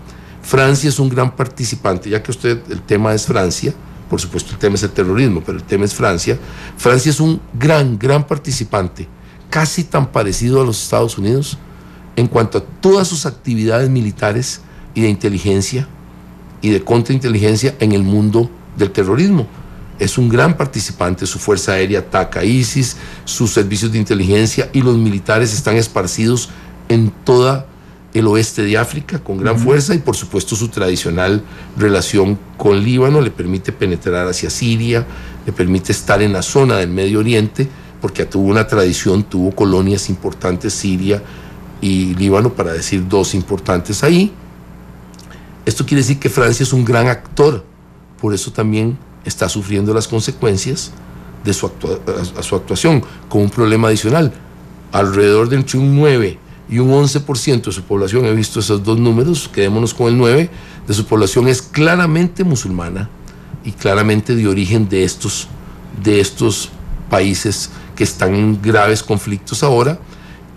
Francia es un gran participante, ya que el tema es Francia, por supuesto el tema es el terrorismo, pero el tema es Francia. Francia es un gran participante, casi tan parecido a los Estados Unidos en cuanto a todas sus actividades militares y de inteligencia y de contrainteligencia en el mundo del terrorismo. Es un gran participante, su fuerza aérea ataca a ISIS, sus servicios de inteligencia y los militares están esparcidos en toda el oeste de África con gran fuerza, y por supuesto su tradicional relación con Líbano le permite penetrar hacia Siria, le permite estar en la zona del Medio Oriente, porque tuvo una tradición, tuvo colonias importantes, Siria y Líbano, para decir dos importantes ahí. Esto quiere decir que Francia es un gran actor, por eso también está sufriendo las consecuencias de su actuación, con un problema adicional. Alrededor de entre un 9 y un 11% de su población, he visto esos dos números, quedémonos con el 9, de su población es claramente musulmana y claramente de origen de estos países que están en graves conflictos ahora.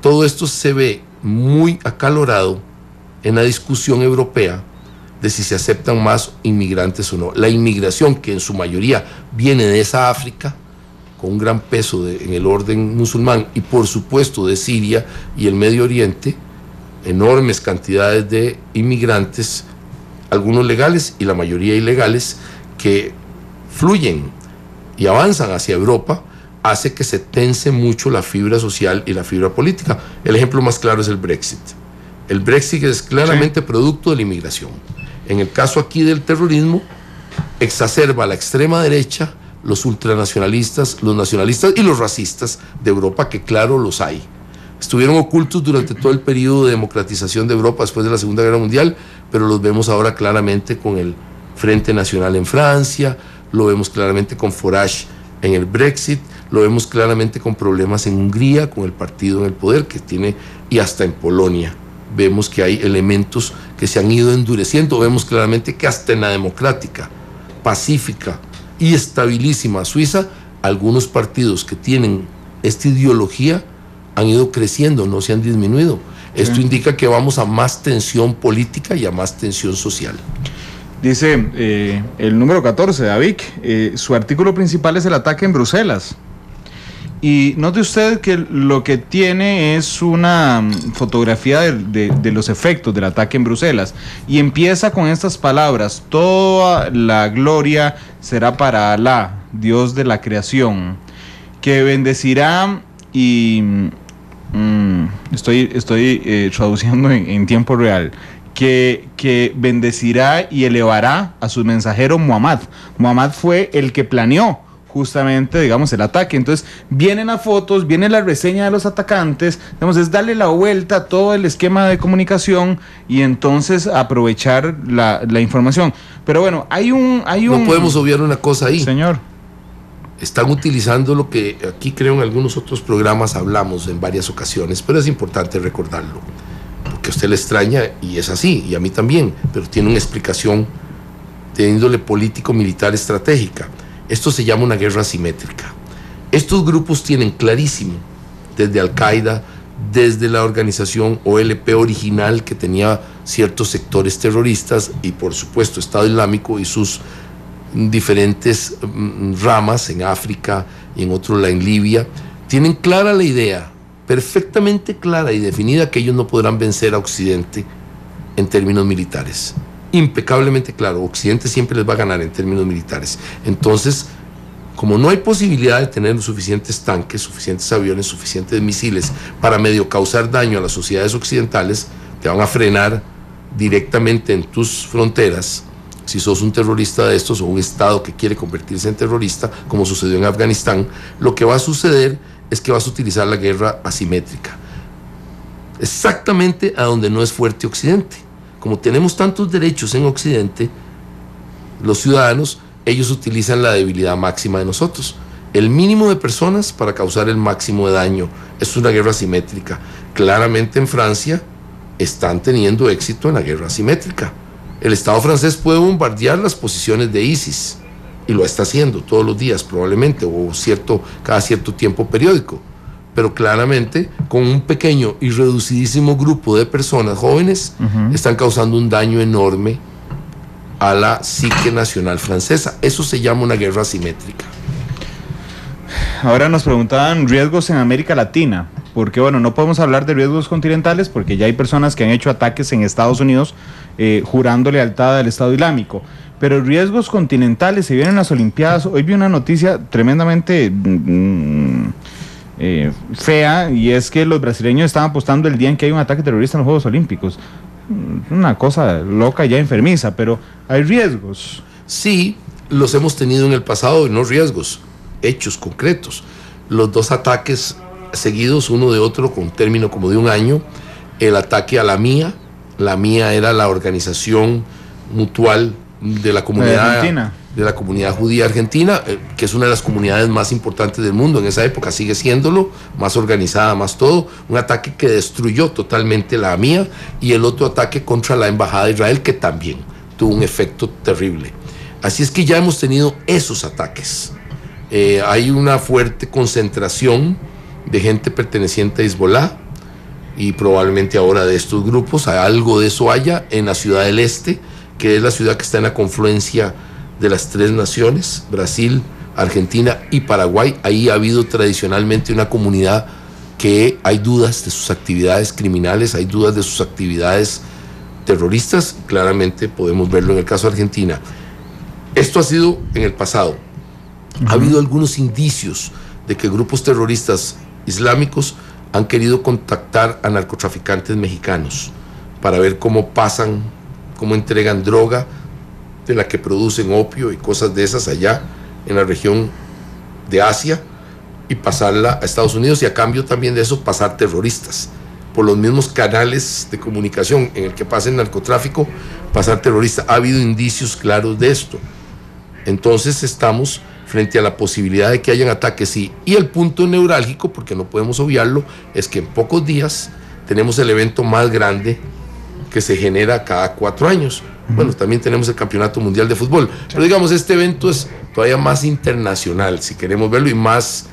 Todo esto se ve muy acalorado en la discusión europea de si se aceptan más inmigrantes o no. La inmigración, que en su mayoría viene de esa África, con un gran peso en el orden musulmán, y por supuesto de Siria y el Medio Oriente, enormes cantidades de inmigrantes, algunos legales y la mayoría ilegales, que fluyen y avanzan hacia Europa, hace que se tense mucho la fibra social y la fibra política. El ejemplo más claro es el Brexit. El Brexit es claramente producto de la inmigración. En el caso aquí del terrorismo, exacerba la extrema derecha, los ultranacionalistas, los nacionalistas y los racistas de Europa, que claro los hay. Estuvieron ocultos durante todo el periodo de democratización de Europa después de la Segunda Guerra Mundial, pero los vemos ahora claramente con el Frente Nacional en Francia, lo vemos claramente con Farage en el Brexit, lo vemos claramente con problemas en Hungría, con el partido en el poder que tiene, y hasta en Polonia. Vemos que hay elementos que se han ido endureciendo. Vemos claramente que hasta en la democrática, pacífica y estabilísima Suiza, algunos partidos que tienen esta ideología han ido creciendo, no se han disminuido. Esto indica que vamos a más tensión política y a más tensión social. Dice el número 14, David, su artículo principal es el ataque en Bruselas. Y note usted que lo que tiene es una fotografía de los efectos del ataque en Bruselas, y empieza con estas palabras: toda la gloria será para Alá, Dios de la creación, que bendecirá, y estoy traduciendo en tiempo real, que bendecirá y elevará a su mensajero Muhammad. Muhammad fue el que planeó justamente, digamos, el ataque. Entonces vienen las fotos, viene la reseña de los atacantes, digamos, es darle la vuelta a todo el esquema de comunicación y entonces aprovechar la información. Pero bueno, hay un... No podemos obviar una cosa ahí. Señor. Están utilizando lo que aquí creo en algunos otros programas hablamos en varias ocasiones, pero es importante recordarlo, porque a usted le extraña y es así, y a mí también, pero tiene una explicación de índole político-militar estratégica. Esto se llama una guerra asimétrica. Estos grupos tienen clarísimo, desde Al-Qaeda, desde la organización OLP original, que tenía ciertos sectores terroristas, y por supuesto Estado Islámico y sus diferentes ramas en África y en otro en Libia, tienen clara la idea, perfectamente clara y definida, que ellos no podrán vencer a Occidente en términos militares. Impecablemente claro, Occidente siempre les va a ganar en términos militares. Entonces, como no hay posibilidad de tener los suficientes tanques, suficientes aviones, suficientes misiles para medio causar daño a las sociedades occidentales, te van a frenar directamente en tus fronteras si sos un terrorista de estos o un Estado que quiere convertirse en terrorista, como sucedió en Afganistán. Lo que va a suceder es que vas a utilizar la guerra asimétrica, exactamente a donde no es fuerte Occidente. Como tenemos tantos derechos en Occidente, los ciudadanos, ellos utilizan la debilidad máxima de nosotros, el mínimo de personas para causar el máximo de daño. Es una guerra asimétrica. Claramente en Francia están teniendo éxito en la guerra asimétrica. El Estado francés puede bombardear las posiciones de ISIS, y lo está haciendo todos los días probablemente, o cada cierto tiempo periódico, pero claramente con un pequeño y reducidísimo grupo de personas jóvenes están causando un daño enorme a la psique nacional francesa. Eso se llama una guerra asimétrica. Ahora nos preguntaban riesgos en América Latina, porque bueno, no podemos hablar de riesgos continentales porque ya hay personas que han hecho ataques en Estados Unidos jurando lealtad al Estado Islámico, pero riesgos continentales, se vienen las Olimpiadas. Hoy vi una noticia tremendamente fea, y es que los brasileños están apostando el día en que hay un ataque terrorista en los Juegos Olímpicos. Una cosa loca, ya enfermiza, pero hay riesgos. Sí, los hemos tenido en el pasado, y no riesgos, hechos concretos. Los dos ataques seguidos uno de otro con término como de un año. El ataque a la MIA era la organización mutual de la comunidad judía argentina, que es una de las comunidades más importantes del mundo en esa época, sigue siéndolo, más organizada, más todo. Un ataque que destruyó totalmente la MIA, y el otro ataque contra la embajada de Israel, que también tuvo un efecto terrible. Así es que ya hemos tenido esos ataques. Hay una fuerte concentración de gente perteneciente a Hezbollah, y probablemente ahora de estos grupos. Algo de eso haya en la ciudad del Este, que es la ciudad que está en la confluencia de las tres naciones, Brasil, Argentina y Paraguay. Ahí ha habido tradicionalmente una comunidad que hay dudas de sus actividades criminales, hay dudas de sus actividades terroristas. Claramente podemos verlo en el caso de Argentina. Esto ha sido en el pasado. Ha habido algunos indicios de que grupos terroristas islámicos han querido contactar a narcotraficantes mexicanos para ver cómo entregan droga de la que producen opio y cosas de esas allá en la región de Asia, y pasarla a Estados Unidos, y a cambio también de eso pasar terroristas por los mismos canales de comunicación en el que pasa el narcotráfico, pasar terroristas. Ha habido indicios claros de esto. Entonces estamos frente a la posibilidad de que hayan ataques, y el punto neurálgico, porque no podemos obviarlo, es que en pocos días tenemos el evento más grande que se genera cada 4 años. Bueno, también tenemos el Campeonato Mundial de Fútbol, pero digamos, este evento es todavía más internacional, si queremos verlo, y más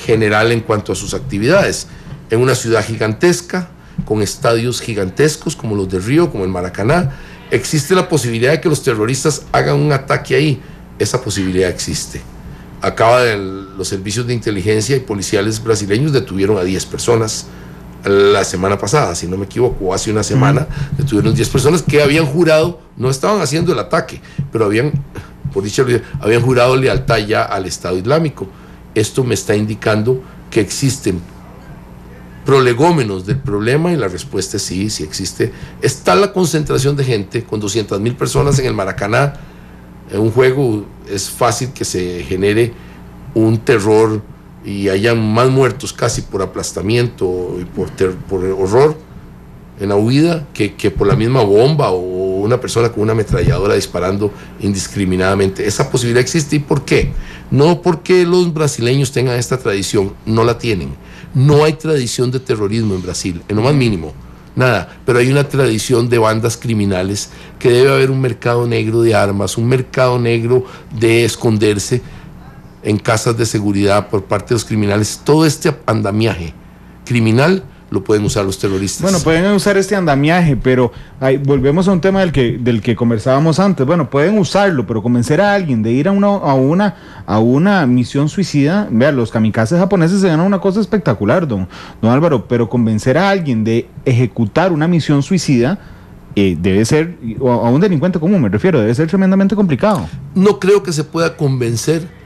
general en cuanto a sus actividades. En una ciudad gigantesca, con estadios gigantescos como los de Río, como el Maracaná, existe la posibilidad de que los terroristas hagan un ataque ahí. Esa posibilidad existe. Los servicios de inteligencia y policiales brasileños detuvieron a 10 personas la semana pasada, si no me equivoco, hace una semana, detuvieron 10 personas que habían jurado, no estaban haciendo el ataque, pero habían jurado lealtad ya al Estado Islámico. Esto me está indicando que existen prolegómenos del problema, y la respuesta es sí, sí existe. Está la concentración de gente, con 200,000 personas en el Maracaná. En un juego es fácil que se genere un terror y hayan más muertos casi por aplastamiento y por horror en la huida que por la misma bomba, o una persona con una ametralladora disparando indiscriminadamente. Esa posibilidad existe. ¿Y por qué? No porque los brasileños tengan esta tradición, no la tienen. No hay tradición de terrorismo en Brasil, en lo más mínimo. Nada, pero hay una tradición de bandas criminales, que debe haber un mercado negro de armas, un mercado negro de esconderse en casas de seguridad por parte de los criminales. Todo este andamiaje criminal lo pueden usar los terroristas. Bueno, pueden usar este andamiaje, pero volvemos a un tema del que conversábamos antes. Bueno, pueden usarlo, pero convencer a alguien de ir a una misión suicida, vea, los kamikazes japoneses se ganan una cosa espectacular, don Álvaro, pero convencer a alguien de ejecutar una misión suicida debe ser, o a un delincuente común me refiero, debe ser tremendamente complicado. No creo que se pueda convencer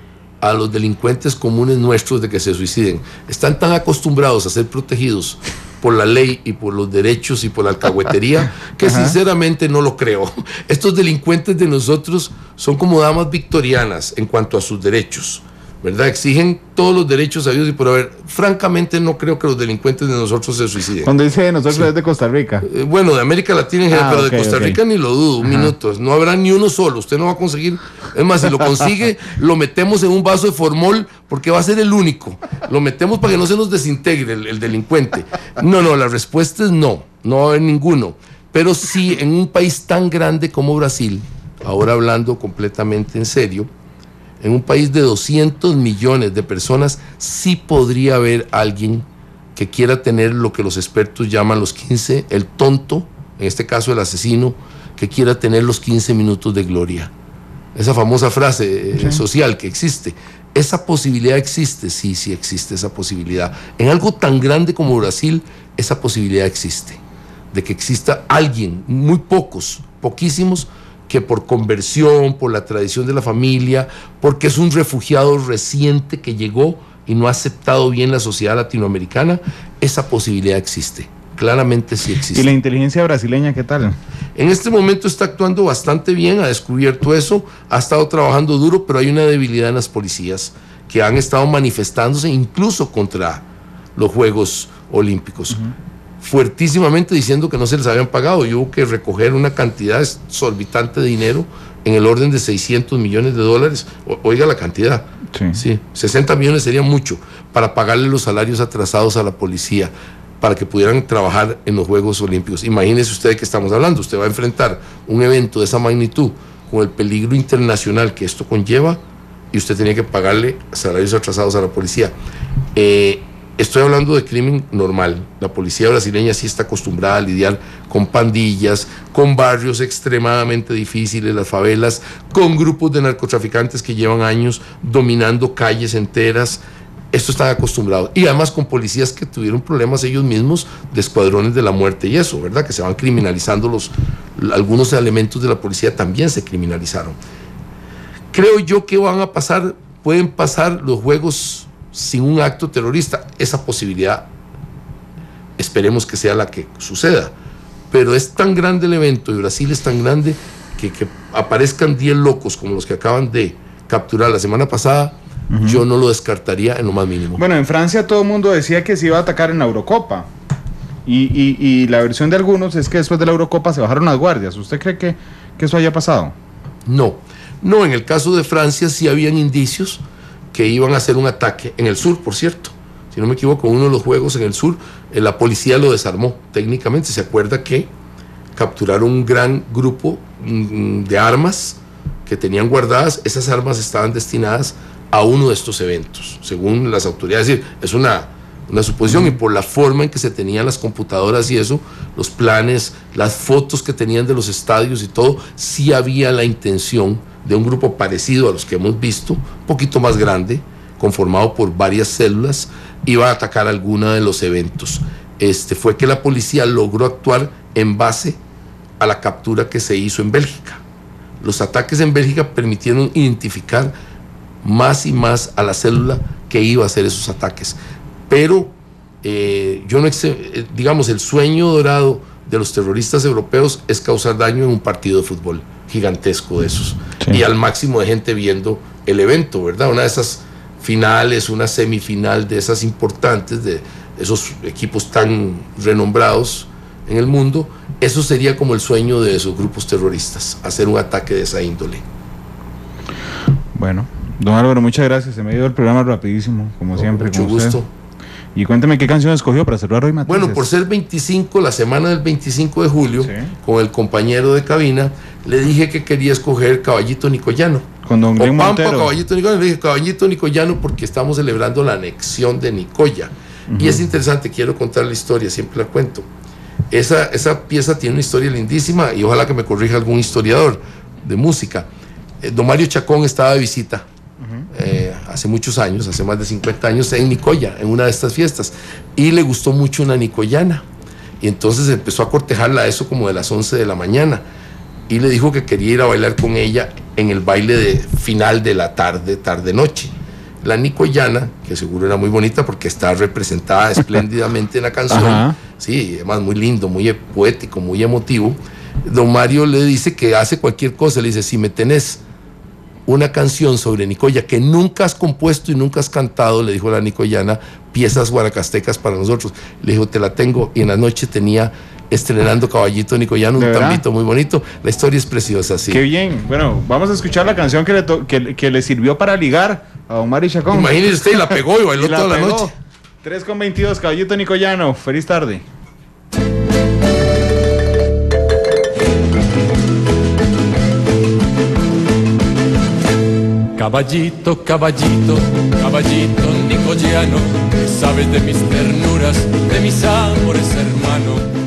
a los delincuentes comunes nuestros de que se suiciden. Están tan acostumbrados a ser protegidos por la ley y por los derechos y por la alcahuetería que sinceramente no lo creo. Estos delincuentes de nosotros son como damas victorianas en cuanto a sus derechos, ¿verdad? Exigen todos los derechos a Dios y por haber. Francamente no creo que los delincuentes de nosotros se suiciden. Cuando dice de nosotros es de Costa Rica. Bueno, de América Latina en general, pero de Costa Rica ni lo dudo, un minuto. No habrá ni uno solo, usted no va a conseguir. Es más, si lo consigue, lo metemos en un vaso de formol porque va a ser el único. Lo metemos para que no se nos desintegre el delincuente. No, la respuesta es no va a haber ninguno. Pero sí, en un país tan grande como Brasil, ahora hablando completamente en serio, en un país de 200 millones de personas, sí podría haber alguien que quiera tener lo que los expertos llaman los 15, el tonto, en este caso el asesino, que quiera tener los 15 minutos de gloria. Esa famosa frase social que existe. Esa posibilidad existe, sí existe esa posibilidad. En algo tan grande como Brasil, esa posibilidad existe. De que exista alguien, muy poquísimos, que por conversión, por la tradición de la familia, porque es un refugiado reciente que llegó y no ha aceptado bien la sociedad latinoamericana, esa posibilidad existe. Claramente sí existe. ¿Y la inteligencia brasileña qué tal? En este momento está actuando bastante bien, ha descubierto eso, ha estado trabajando duro, pero hay una debilidad en las policías que han estado manifestándose incluso contra los Juegos Olímpicos. Fuertísimamente diciendo que no se les habían pagado y hubo que recoger una cantidad exorbitante de dinero en el orden de $600 millones. Oiga la cantidad. Sí, 60 millones sería mucho para pagarle los salarios atrasados a la policía para que pudieran trabajar en los Juegos Olímpicos. Imagínese usted de qué estamos hablando. Usted va a enfrentar un evento de esa magnitud con el peligro internacional que esto conlleva y usted tenía que pagarle salarios atrasados a la policía. Estoy hablando de crimen normal. La policía brasileña sí está acostumbrada a lidiar con pandillas, con barrios extremadamente difíciles, las favelas, con grupos de narcotraficantes que llevan años dominando calles enteras. Esto están acostumbrados. Y además con policías que tuvieron problemas ellos mismos de escuadrones de la muerte y eso, ¿verdad? Que se van criminalizando algunos elementos de la policía también se criminalizaron. Creo yo que pueden pasar los Juegos sin un acto terrorista. Esa posibilidad esperemos que sea la que suceda, pero es tan grande el evento y Brasil es tan grande que aparezcan 10 locos como los que acaban de capturar la semana pasada, yo no lo descartaría en lo más mínimo. Bueno, en Francia todo el mundo decía que se iba a atacar en la Eurocopa y la versión de algunos es que después de la Eurocopa se bajaron las guardias. ¿Usted cree que eso haya pasado? No, en el caso de Francia sí habían indicios que iban a hacer un ataque en el sur, por cierto. Si no me equivoco, uno de los juegos en el sur, la policía lo desarmó técnicamente. Se acuerda que capturaron un gran grupo de armas que tenían guardadas. Esas armas estaban destinadas a uno de estos eventos, según las autoridades. Es decir, es una suposición, y por la forma en que se tenían las computadoras y eso, los planes, las fotos que tenían de los estadios y todo, sí había la intención de un grupo parecido a los que hemos visto, un poquito más grande, conformado por varias células, iba a atacar alguno de los eventos. Fue que la policía logró actuar en base a la captura que se hizo en Bélgica. Los ataques en Bélgica permitieron identificar más y más a la célula que iba a hacer esos ataques. Pero digamos, el sueño dorado de los terroristas europeos es causar daño en un partido de fútbol gigantesco de esos, sí, y al máximo de gente viendo el evento, ¿verdad? Una de esas finales, una semifinal de esas importantes, de esos equipos tan renombrados en el mundo, eso sería como el sueño de esos grupos terroristas, hacer un ataque de esa índole. Bueno, don Álvaro, muchas gracias. Se me ha ido el programa rapidísimo, como siempre. Mucho gusto. Y cuénteme qué canción escogió para cerrar hoy, Matices. Bueno, por ser 25, la semana del 25 de julio, sí, con el compañero de cabina, le dije que quería escoger Caballito Nicoyano. Con don Glenn Montero. Caballito Nicoyano. Le dije Caballito Nicoyano porque estamos celebrando la anexión de Nicoya. Y es interesante, quiero contar la historia, siempre la cuento. Esa pieza tiene una historia lindísima y ojalá que me corrija algún historiador de música. Don Mario Chacón estaba de visita hace muchos años, hace más de 50 años, en Nicoya, en una de estas fiestas, y le gustó mucho una nicoyana, y entonces empezó a cortejarla a eso como de las 11 de la mañana, y le dijo que quería ir a bailar con ella en el baile de final de la tarde-noche. La nicoyana, que seguro era muy bonita porque está representada espléndidamente en la canción, ajá, sí, además muy lindo, muy poético, muy emotivo. Don Mario le dice que hace cualquier cosa, le dice, si me tenés una canción sobre Nicoya que nunca has compuesto y nunca has cantado, le dijo la nicoyana, piezas guanacastecas para nosotros. Le dijo, te la tengo, y en la noche tenía Estrenando Caballito Nicoyano, un tambito muy bonito. La historia es preciosa, sí. Qué bien. Bueno, vamos a escuchar la canción que le sirvió para ligar a don Mario Chacón. Imagínese usted, y la pegó y bailó toda la noche. 3:22, Caballito Nicoyano. Feliz tarde. Caballito, caballito, caballito nicoyano, que sabes de mis ternuras, de mis amores, hermano.